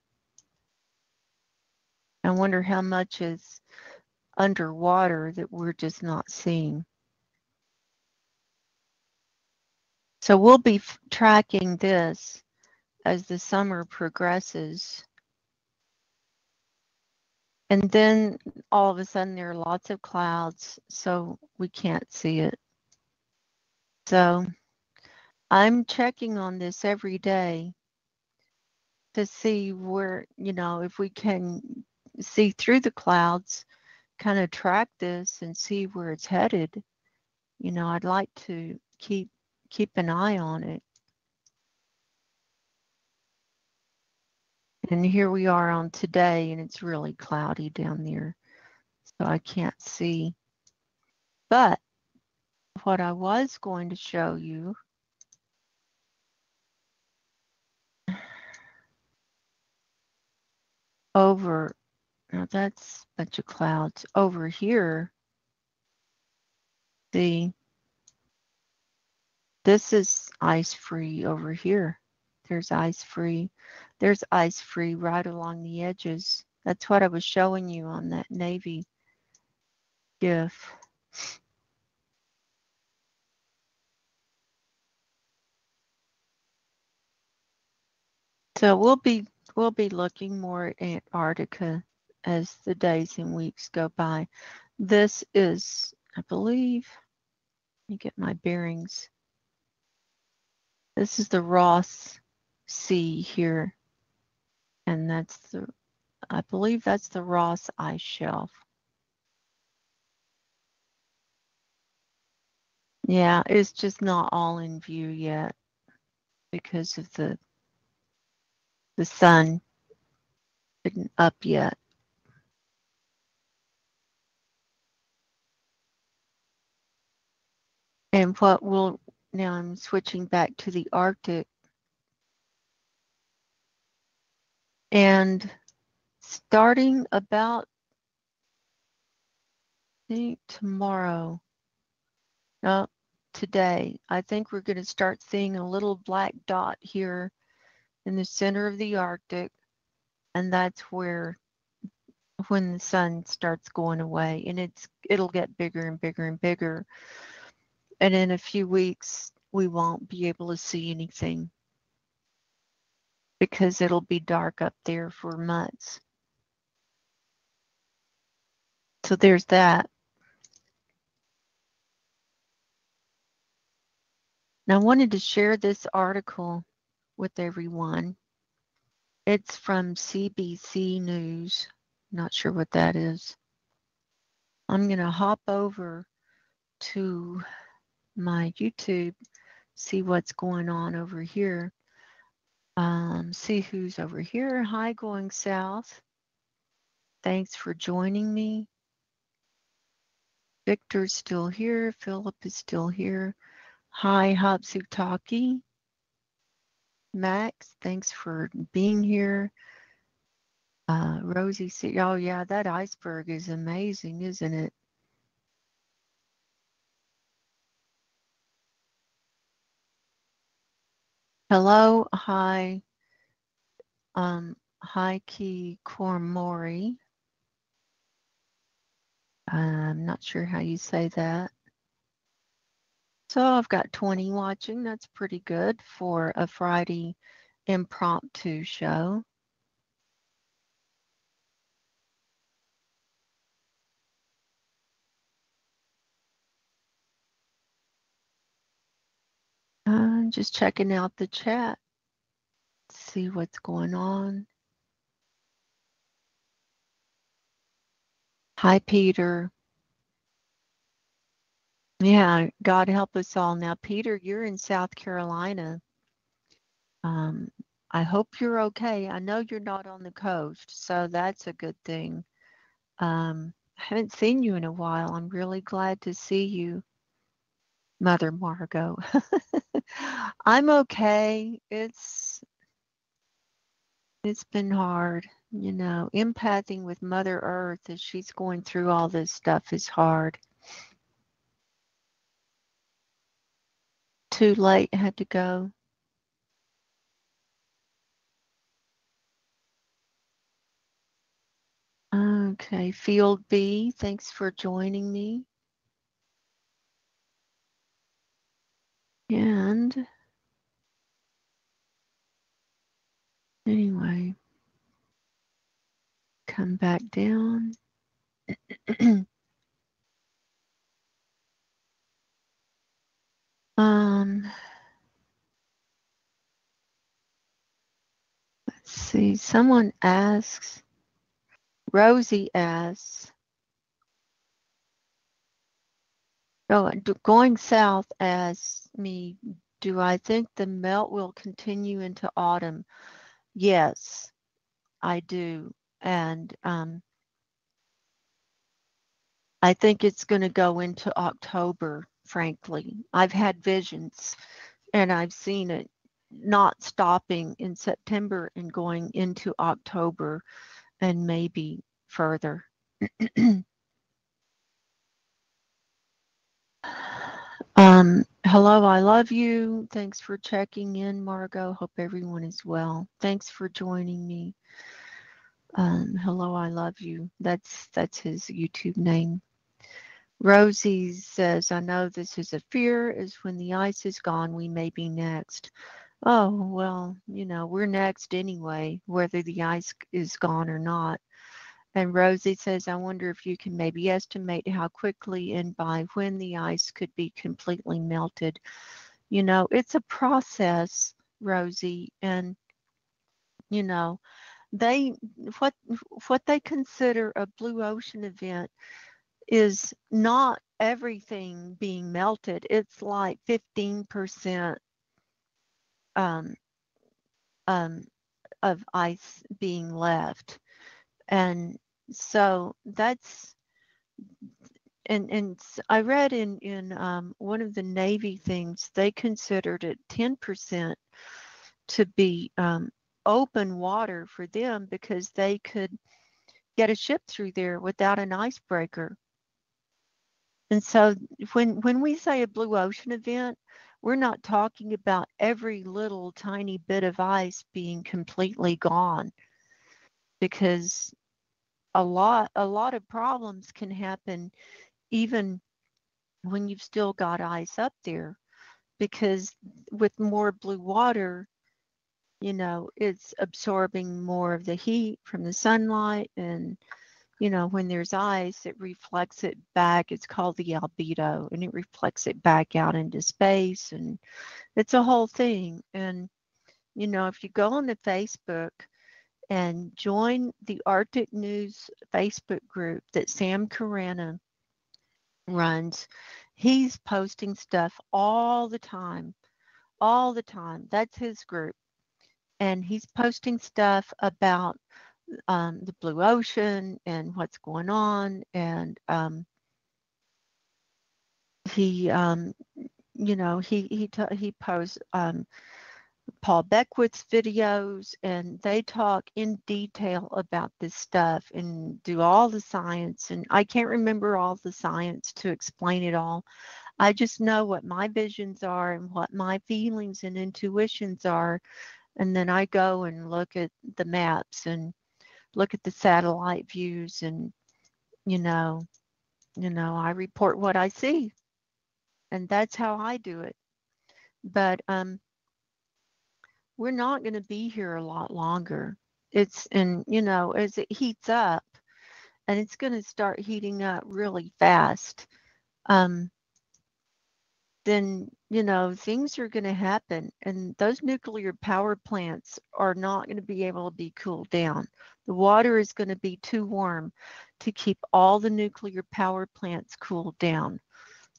B: I wonder how much is underwater that we're just not seeing. So we'll be tracking this as the summer progresses. And then all of a sudden there are lots of clouds, so we can't see it. So I'm checking on this every day to see where, you know, if we can see through the clouds, kind of track this and see where it's headed. You know, I'd like to keep an eye on it. And here we are on today, and it's really cloudy down there, so I can't see. But what I was going to show you over, now that's a bunch of clouds. Over here, see, this is ice-free over here. There's ice-free. There's ice-free right along the edges. That's what I was showing you on that Navy GIF. So we'll be looking more at Antarctica as the days and weeks go by. This is, I believe, let me get my bearings. This is the Ross Sea here, and that's the, I believe that's the Ross ice shelf. Yeah, it's just not all in view yet because of the sun isn't up yet. And what will, now I'm switching back to the Arctic. And starting about, I think tomorrow, no, today, I think we're going to start seeing a little black dot here in the center of the Arctic. And that's where, when the sun starts going away, and it'll get bigger and bigger and bigger. And in a few weeks, we won't be able to see anything because it'll be dark up there for months. So there's that. And I wanted to share this article with everyone. It's from CBC News. Not sure what that is. I'm going to hop over to my YouTube, see what's going on over here. See who's over here. Hi, Going South. Thanks for joining me. Victor's still here. Philip is still here. Hi, Hatsutaki. Max, thanks for being here. Rosie said, oh yeah, that iceberg is amazing, isn't it? Hello, hi, Heike Kormori. I'm not sure how you say that. So I've got 20 watching. That's pretty good for a Friday impromptu show. Just checking out the chat, see what's going on. Hi, Peter. Yeah, God help us all. Now, Peter, you're in South Carolina. I hope you're okay. I know you're not on the coast, so that's a good thing. I haven't seen you in a while. I'm really glad to see you, Mother Margo. I'm okay. It's been hard, you know. Empathing with Mother Earth as she's going through all this stuff is hard. Too late, had to go. Okay, Field B, thanks for joining me. And anyway, come back down. Let's see, someone asks, Rosie asks, going south asks me, do I think the melt will continue into autumn? Yes, I do. And I think it's going to go into October, frankly. I've had visions and I've seen it not stopping in September and going into October and maybe further. Hello, I love you. Thanks for checking in, Margo. Hope everyone is well. Thanks for joining me. Hello, I love you. That's his YouTube name. Rosie says, I know this is a fear, is when the ice is gone, we may be next. Oh, well, you know, we're next anyway, whether the ice is gone or not. And Rosie says, I wonder if you can maybe estimate how quickly and by when the ice could be completely melted. You know, it's a process, Rosie, and you know, they what they consider a blue ocean event is not everything being melted. It's like 15% um, um, of ice being left. And so that's and I read in one of the Navy things, they considered it 10% to be open water for them because they could get a ship through there without an icebreaker. And so when we say a blue ocean event, we're not talking about every little tiny bit of ice being completely gone, because a lot of problems can happen even when you've still got ice up there, because with more blue water, you know, it's absorbing more of the heat from the sunlight and you know, when there's ice, it reflects it back. It's called the albedo, and it reflects it back out into space, and it's a whole thing. And, you know, if you go on to Facebook and join the Arctic News Facebook group that Sam Carana runs, he's posting stuff all the time, all the time. That's his group. And he's posting stuff about the blue ocean and what's going on. And he, you know, he posts Paul Beckwith's videos, and they talk in detail about this stuff and do all the science. And I can't remember all the science to explain it all. I just know what my visions are and what my feelings and intuitions are. And then I go and look at the maps and look at the satellite views, and you know, I report what I see, and that's how I do it. But we're not going to be here a lot longer. It's, and you know, as it heats up, and it's going to start heating up really fast, um, then you know things are going to happen, and those nuclear power plants are not going to be able to be cooled down. The water is going to be too warm to keep all the nuclear power plants cooled down.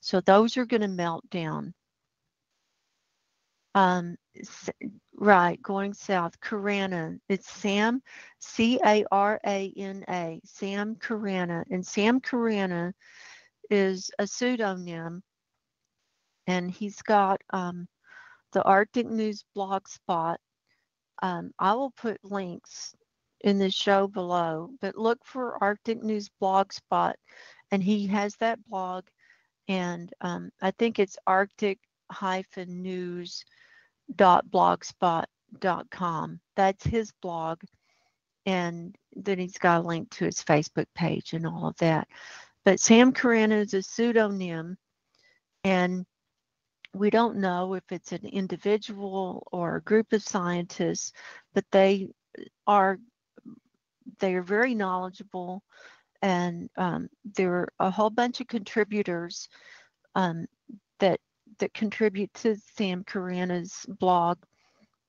B: So those are going to melt down. Um, right, going south, Carana. It's Sam, Carana, Sam Carana. And Sam Carana is a pseudonym, and he's got the Arctic News blog spot. I will put links in the show below, but look for Arctic News blog spot, and he has that blog, and I think it's arctic-news.blogspot.com. That's his blog, and then he's got a link to his Facebook page and all of that. But Sam Carana is a pseudonym, and we don't know if it's an individual or a group of scientists, but are they're very knowledgeable, and there are a whole bunch of contributors um, that contribute to Sam Carana's blog,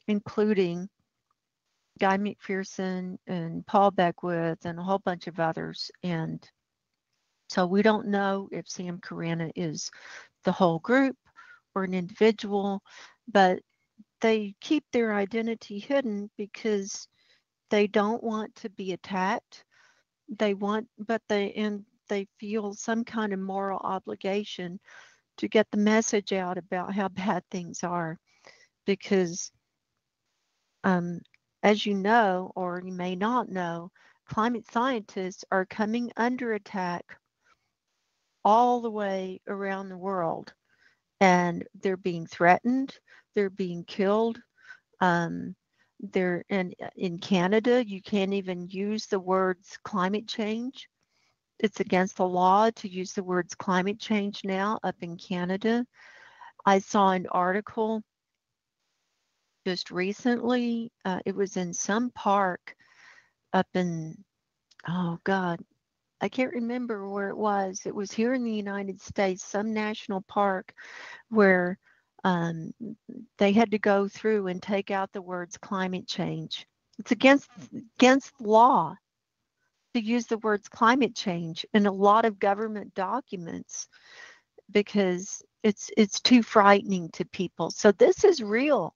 B: including Guy McPherson and Paul Beckwith and a whole bunch of others. And so we don't know if Sam Carana is the whole group or an individual, but they keep their identity hidden because they don't want to be attacked. They feel some kind of moral obligation to get the message out about how bad things are, because as you know, or you may not know, climate scientists are coming under attack all the way around the world, and they're being threatened, they're being killed. Um, they're in Canada, you can't even use the words climate change. It's against the law to use the words climate change now up in Canada. I saw an article just recently. It was in some park up in, oh God, I can't remember where it was. It was here in the United States, some national park where um, they had to go through and take out the words climate change. It's against law to use the words climate change in a lot of government documents because it's too frightening to people. So this is real.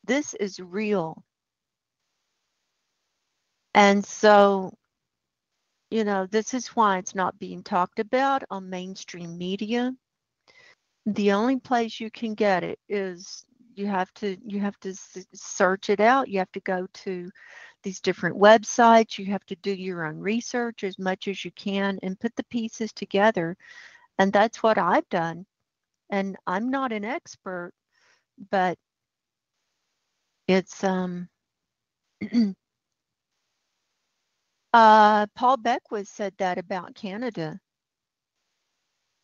B: This is real. And so, you know, this is why it's not being talked about on mainstream media. The only place you can get it is you have to search it out. You have to go to these different websites. You have to do your own research as much as you can and put the pieces together. And that's what I've done. And I'm not an expert, but it's Paul Beckwith said that about Canada.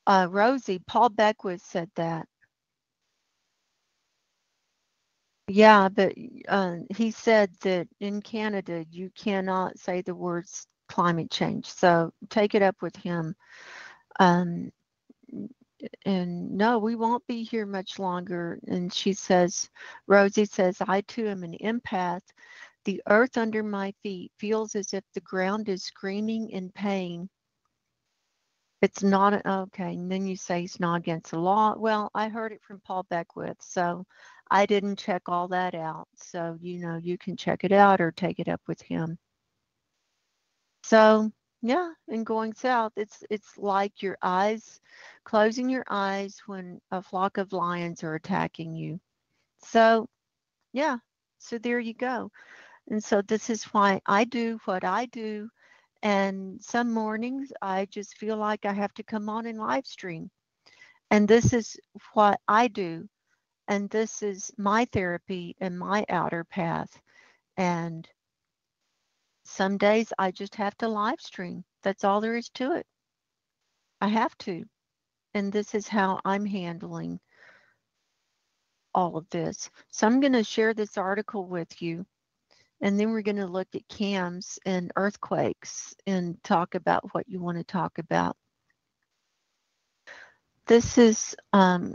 B: Rosie, Paul Beckwith said that. Yeah, but he said that in Canada you cannot say the words climate change. So take it up with him. Um, and no, we won't be here much longer. And she says, Rosie says, I too am an empath. The earth under my feet feels as if the ground is screaming in pain. It's not okay. And then you say it's not against the law. Well, I heard it from Paul Beckwith, so I didn't check all that out. So, you can check it out or take it up with him. So, yeah, and going south, it's like your eyes, closing your eyes when a flock of lions are attacking you. So, yeah, so there you go. And so this is why I do what I do. And some mornings I just feel like I have to come on and live stream. And this is what I do. And this is my therapy and my outer path. And some days I just have to live stream. That's all there is to it. I have to. And this is how I'm handling all of this. So I'm going to share this article with you. And then we're going to look at cams and earthquakes and talk about what you want to talk about. This is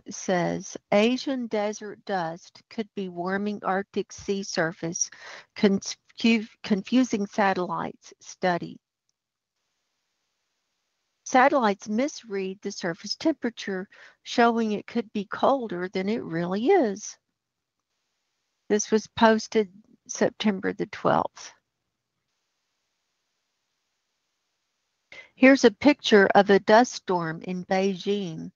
B: says Asian desert dust could be warming Arctic sea surface, confusing satellites study. Satellites misread the surface temperature, showing it could be colder than it really is. This was posted September the 12th. Here's a picture of a dust storm in Beijing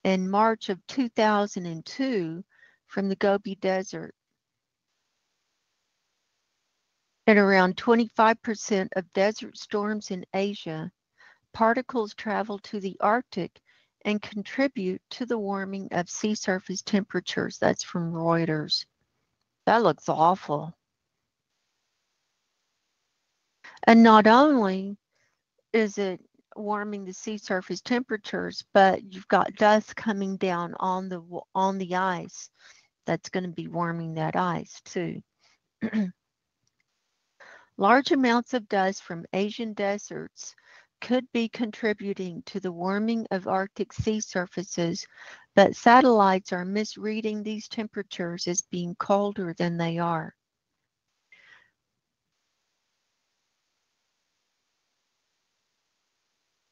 B: in March of 2002 from the Gobi Desert. In around 25% of desert storms in Asia, particles travel to the Arctic and contribute to the warming of sea surface temperatures. That's from Reuters. That looks awful. And not only is it warming the sea surface temperatures, but you've got dust coming down on the ice. That's going to be warming that ice too. Large amounts of dust from Asian deserts could be contributing to the warming of Arctic sea surfaces, but satellites are misreading these temperatures as being colder than they are.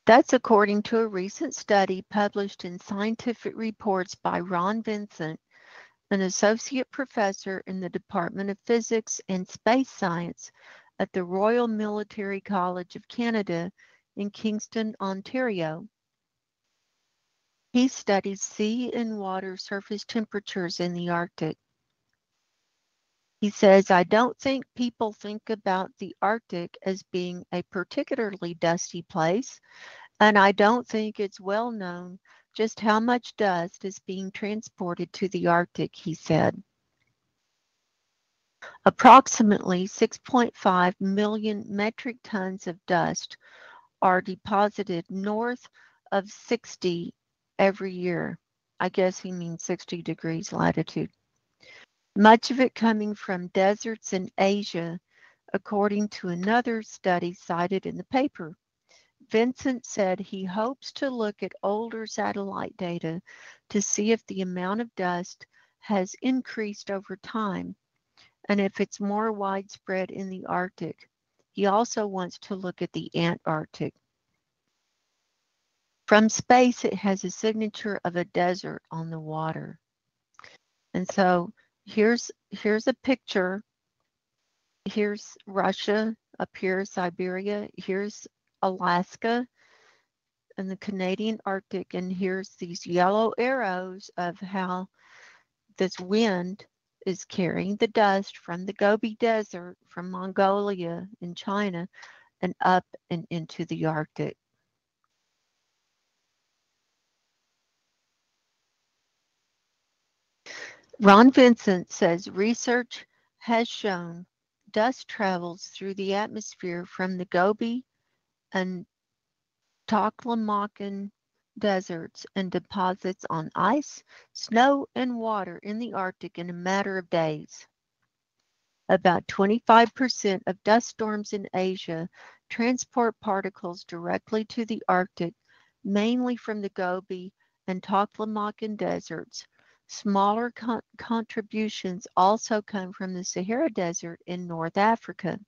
B: That's according to a recent study published in Scientific Reports by Ron Vincent, an associate professor in the Department of Physics and Space Science at the Royal Military College of Canada in Kingston, Ontario. He studies sea and water surface temperatures in the Arctic. He says, I don't think people think about the Arctic as being a particularly dusty place, and I don't think it's well known just how much dust is being transported to the Arctic, he said. Approximately 6.5 million metric tons of dust are deposited north of 60 every year. I guess he means 60 degrees latitude. Much of it coming from deserts in Asia, according to another study cited in the paper. Vincent said he hopes to look at older satellite data to see if the amount of dust has increased over time and if it's more widespread in the Arctic. He also wants to look at the Antarctic. From space, it has a signature of a desert on the water. And so here's a picture. Here's Russia, up here, Siberia. Here's Alaska and the Canadian Arctic. And here's these yellow arrows of how this wind is carrying the dust from the Gobi Desert, from Mongolia and China, and up and into the Arctic. Ron Vincent says research has shown dust travels through the atmosphere from the Gobi and Taklamakan deserts and deposits on ice, snow, and water in the Arctic in a matter of days. About 25% of dust storms in Asia transport particles directly to the Arctic, mainly from the Gobi and Taklamakan deserts. Smaller contributions also come from the Sahara Desert in North Africa.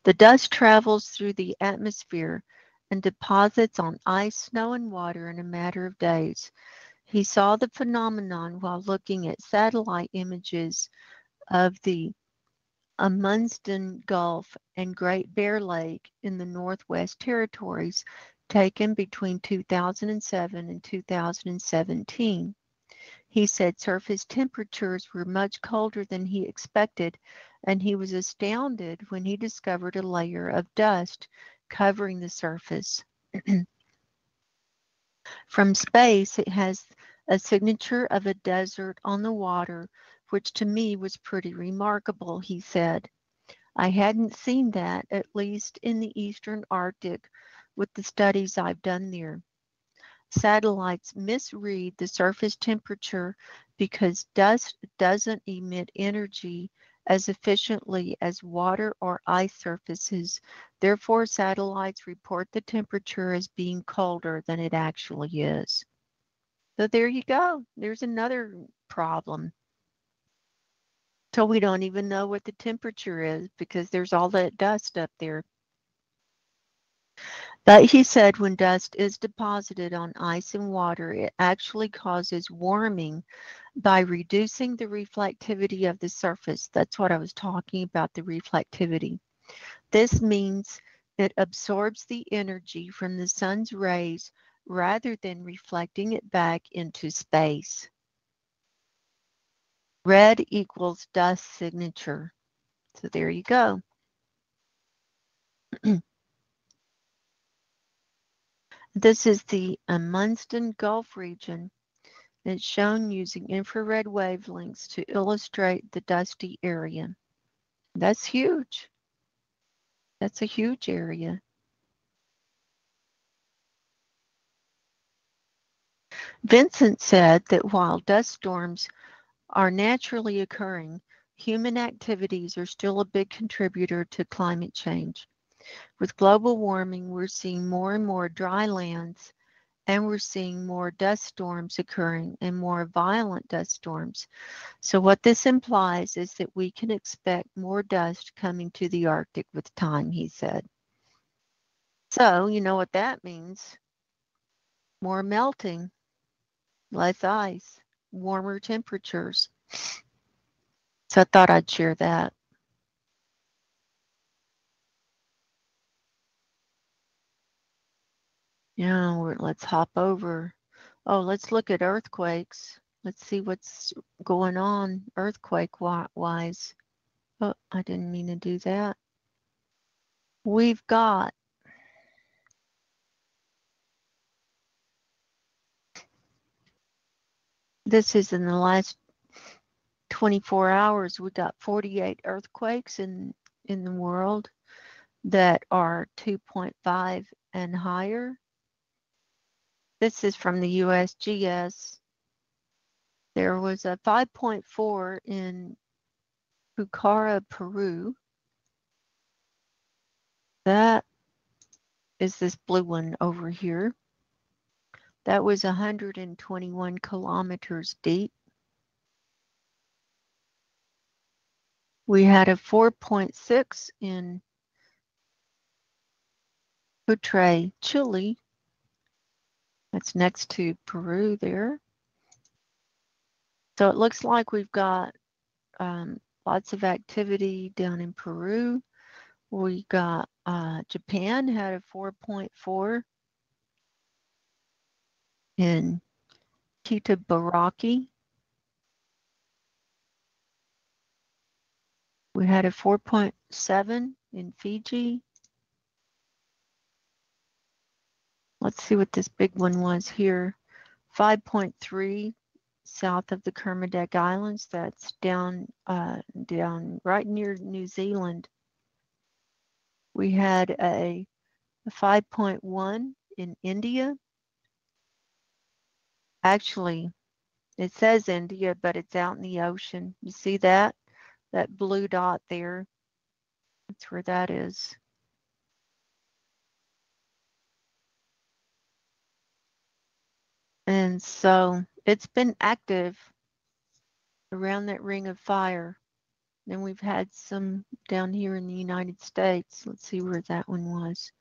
B: The dust travels through the atmosphere and deposits on ice, snow, and water in a matter of days. He saw the phenomenon while looking at satellite images of the Amundsen Gulf and Great Bear Lake in the Northwest Territories taken between 2007 and 2017. He said surface temperatures were much colder than he expected, and he was astounded when he discovered a layer of dust covering the surface. From space, it has a signature of a desert on the water, which to me was pretty remarkable, he said. I hadn't seen that, at least in the eastern Arctic, with the studies I've done there. Satellites misread the surface temperature because dust doesn't emit energy as efficiently as water or ice surfaces. Therefore, satellites report the temperature as being colder than it actually is. So there you go. There's another problem. So we don't even know what the temperature is because there's all that dust up there. But he said when dust is deposited on ice and water, it actually causes warming by reducing the reflectivity of the surface. That's what I was talking about, the reflectivity. This means it absorbs the energy from the sun's rays rather than reflecting it back into space. Red equals dust signature. So there you go. This is the Amundsen Gulf region. It's shown using infrared wavelengths to illustrate the dusty area. That's huge. That's a huge area. Vincent said that while dust storms are naturally occurring, human activities are still a big contributor to climate change. With global warming, we're seeing more and more dry lands, and we're seeing more dust storms occurring and more violent dust storms. So what this implies is that we can expect more dust coming to the Arctic with time, he said. So you know what that means. More melting, less ice, warmer temperatures. So I thought I'd share that. Yeah, let's hop over. Oh, let's look at earthquakes. Let's see what's going on earthquake-wise. Oh, I didn't mean to do that. We've got this is in the last 24 hours. We got 48 earthquakes in the world that are 2.5 and higher. This is from the USGS. There was a 5.4 in Pucara, Peru. That is this blue one over here. That was 121 kilometers deep. We had a 4.6 in Putre, Chile. That's next to Peru there. So it looks like we've got lots of activity down in Peru. We got Japan had a 4.4 in Kitabaraki. We had a 4.7 in Fiji. Let's see what this big one was here. 5.3 south of the Kermadec Islands. That's down right near New Zealand. We had a 5.1 in India. Actually, it says India, but it's out in the ocean. You see that? That blue dot there. That's where that is. And so it's been active around that ring of fire. Then we've had some down here in the United States. Let's see where that one was.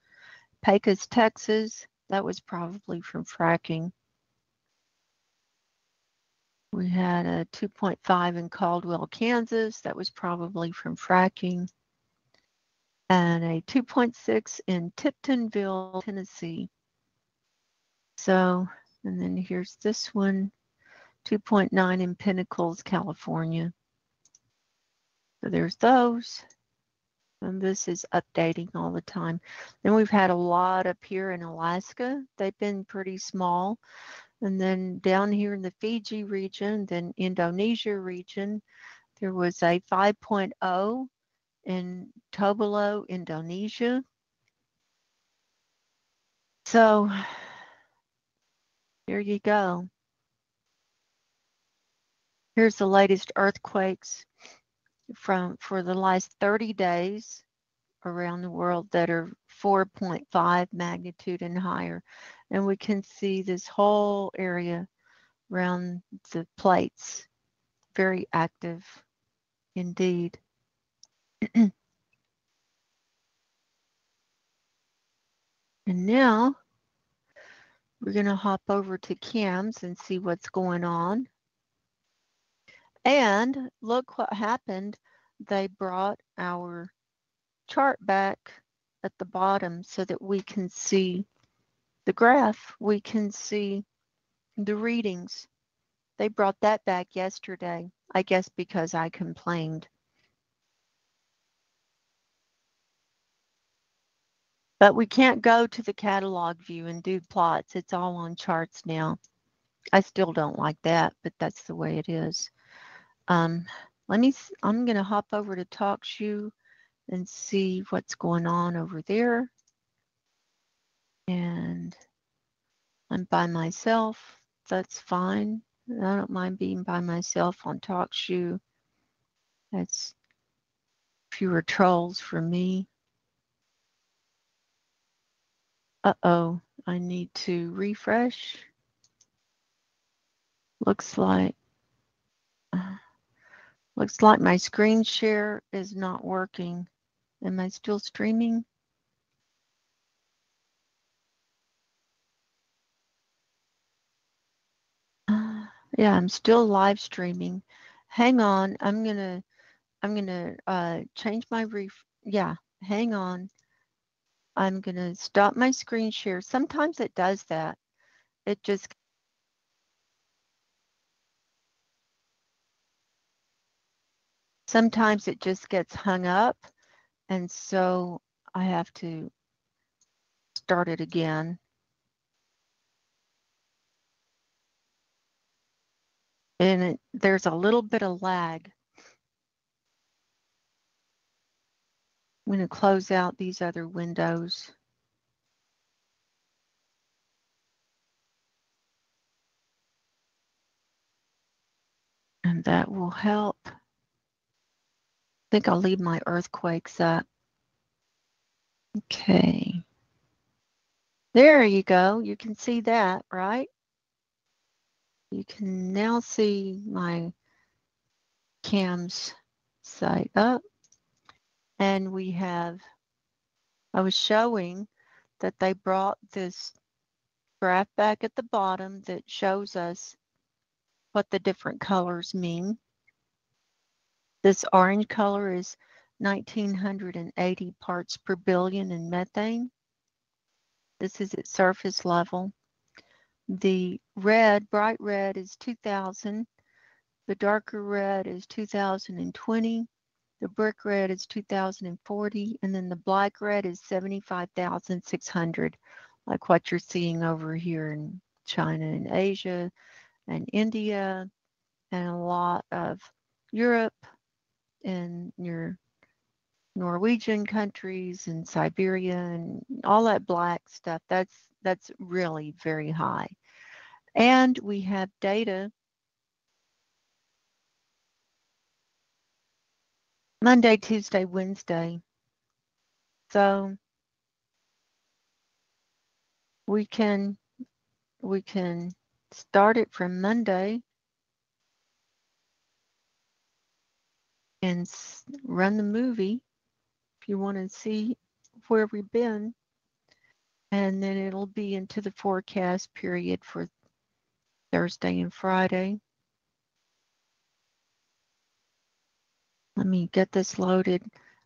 B: Pecos, Texas. That was probably from fracking. We had a 2.5 in Caldwell, Kansas. That was probably from fracking. And a 2.6 in Tiptonville, Tennessee. So, and then here's this one, 2.9 in Pinnacles, California. So there's those. And this is updating all the time. Then we've had a lot up here in Alaska. They've been pretty small. And then down here in the Fiji region, then Indonesia region, there was a 5.0 in Tobelo, Indonesia. So there you go. Here's the latest earthquakes for the last 30 days around the world that are 4.5 magnitude and higher. And we can see this whole area around the plates, very active indeed. And now we're going to hop over to CAMS and see what's going on. And look what happened. They brought our chart back at the bottom so that we can see the graph. We can see the readings. They brought that back yesterday, I guess because I complained. But we can't go to the catalog view and do plots. It's all on charts now. I still don't like that, but that's the way it is. I'm going to hop over to TalkShoe and see what's going on over there. And I'm by myself. That's fine. I don't mind being by myself on TalkShoe. That's fewer trolls for me. Uh-oh, I need to refresh. Looks like my screen share is not working. Am I still streaming? Yeah, I'm still live streaming. Hang on, I'm gonna change my hang on. I'm gonna stop my screen share. Sometimes it does that. It just sometimes it just gets hung up, and so I have to start it again. And there's a little bit of lag. I'm going to close out these other windows. And that will help. I think I'll leave my earthquakes up. Okay. There you go. You can see that, right? You can now see my CAMS site up. And we have, I was showing that they brought this graph back at the bottom that shows us what the different colors mean. This orange color is 1980 parts per billion in methane. This is at surface level. The red, bright red is 2000. The darker red is 2020. The brick red is 2040. And then the black red is 75,600, like what you're seeing over here in China and Asia and India and a lot of Europe and your Norwegian countries and Siberia and all that black stuff. That's really very high. And we have data Monday, Tuesday, Wednesday. So we can start it from Monday and run the movie if you want to see where we've been. And then it'll be into the forecast period for Thursday and Friday. Let me get this loaded.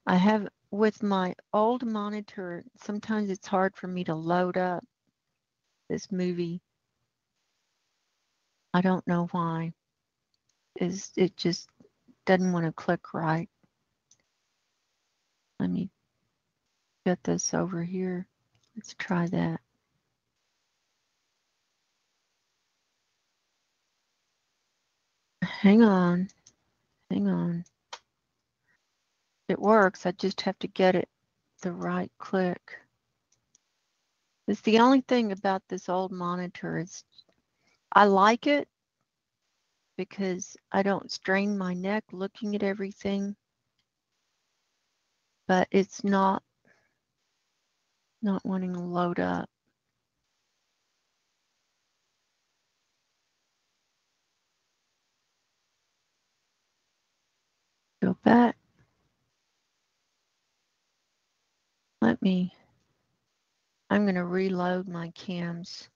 B: I have, with my old monitor, sometimes it's hard for me to load up this movie. I don't know why. It just doesn't want to click right. Let me get this over here. Let's try that. Hang on. Hang on. It works. I just have to get it the right click. It's the only thing about this old monitor is I like it because I don't strain my neck looking at everything, but it's not wanting to load up. Go back. I'm going to reload my cams.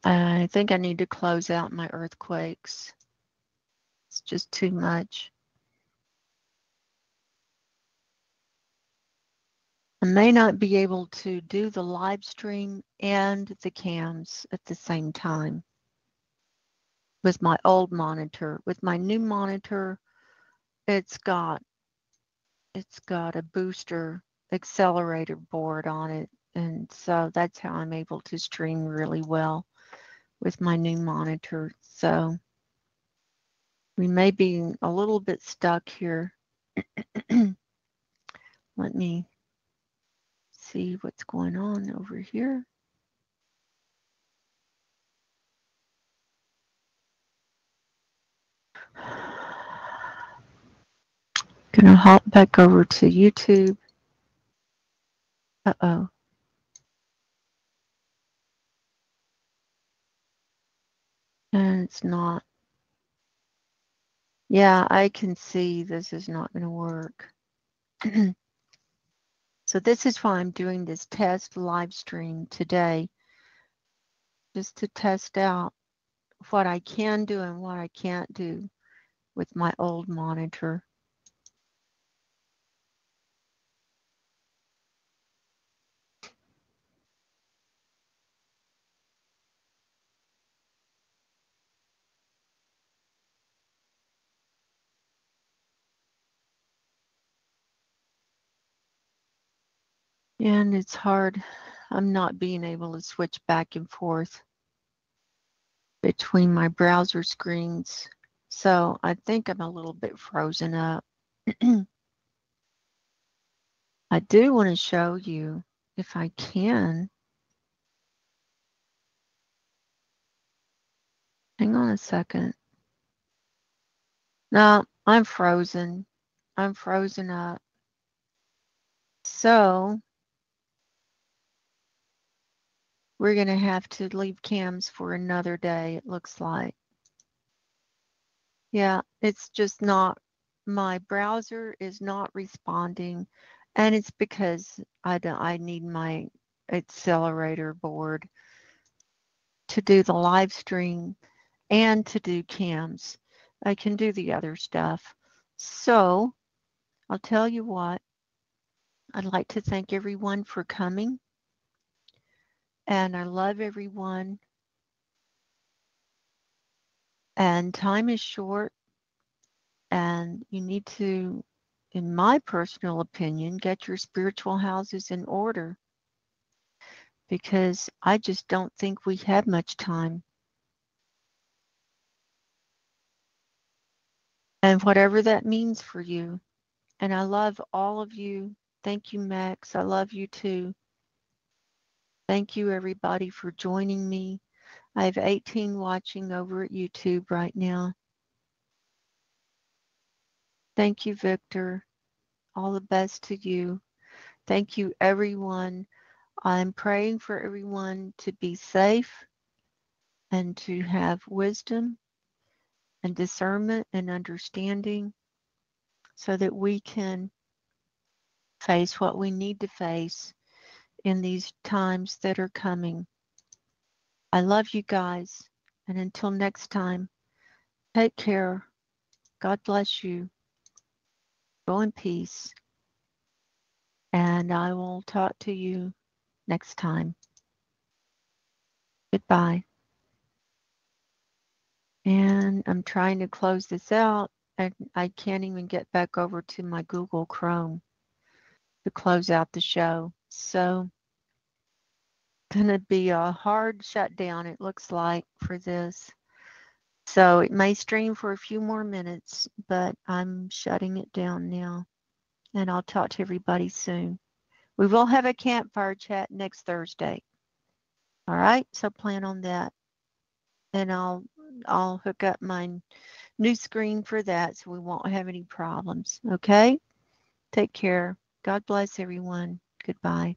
B: I think I need to close out my earthquakes. It's just too much. I may not be able to do the live stream and the cams at the same time with my old monitor. With my new monitor, it's got a booster accelerator board on it, and so that's how I'm able to stream really well with my new monitor. So we may be a little bit stuck here. Let me see what's going on over here. Gonna hop back over to YouTube. Uh-oh. And it's not. Yeah, I can see this is not going to work. So this is why I'm doing this test live stream today, just to test out what I can do and what I can't do with my old monitor. And it's hard. I'm not being able to switch back and forth between my browser screens. So I think I'm a little bit frozen up. I do want to show you, if I can. Hang on a second. No, I'm frozen. I'm frozen up. So we're going to have to leave cams for another day, it looks like. Yeah, it's just not, my browser is not responding, and it's because I need my accelerator board to do the live stream and to do cams. I can do the other stuff. So I'll tell you what, I'd like to thank everyone for coming, and I love everyone. And time is short, and you need to, in my personal opinion, get your spiritual houses in order, because I just don't think we have much time. And whatever that means for you. And I love all of you. Thank you, Max. I love you too. Thank you, everybody, for joining me. I have 18 watching over at YouTube right now. Thank you, Victor. All the best to you. Thank you, everyone. I'm praying for everyone to be safe and to have wisdom and discernment and understanding so that we can face what we need to face in these times that are coming. I love you guys. And until next time, take care. God bless you. Go in peace. And I will talk to you next time. Goodbye. And I'm trying to close this out, and I can't even get back over to my Google Chrome to close out the show. So going to be a hard shutdown, it looks like, for this. So it may stream for a few more minutes, but I'm shutting it down now. And I'll talk to everybody soon. We will have a campfire chat next Thursday. All right, so plan on that. And I'll hook up my new screen for that so we won't have any problems. Okay? Take care. God bless everyone. Goodbye.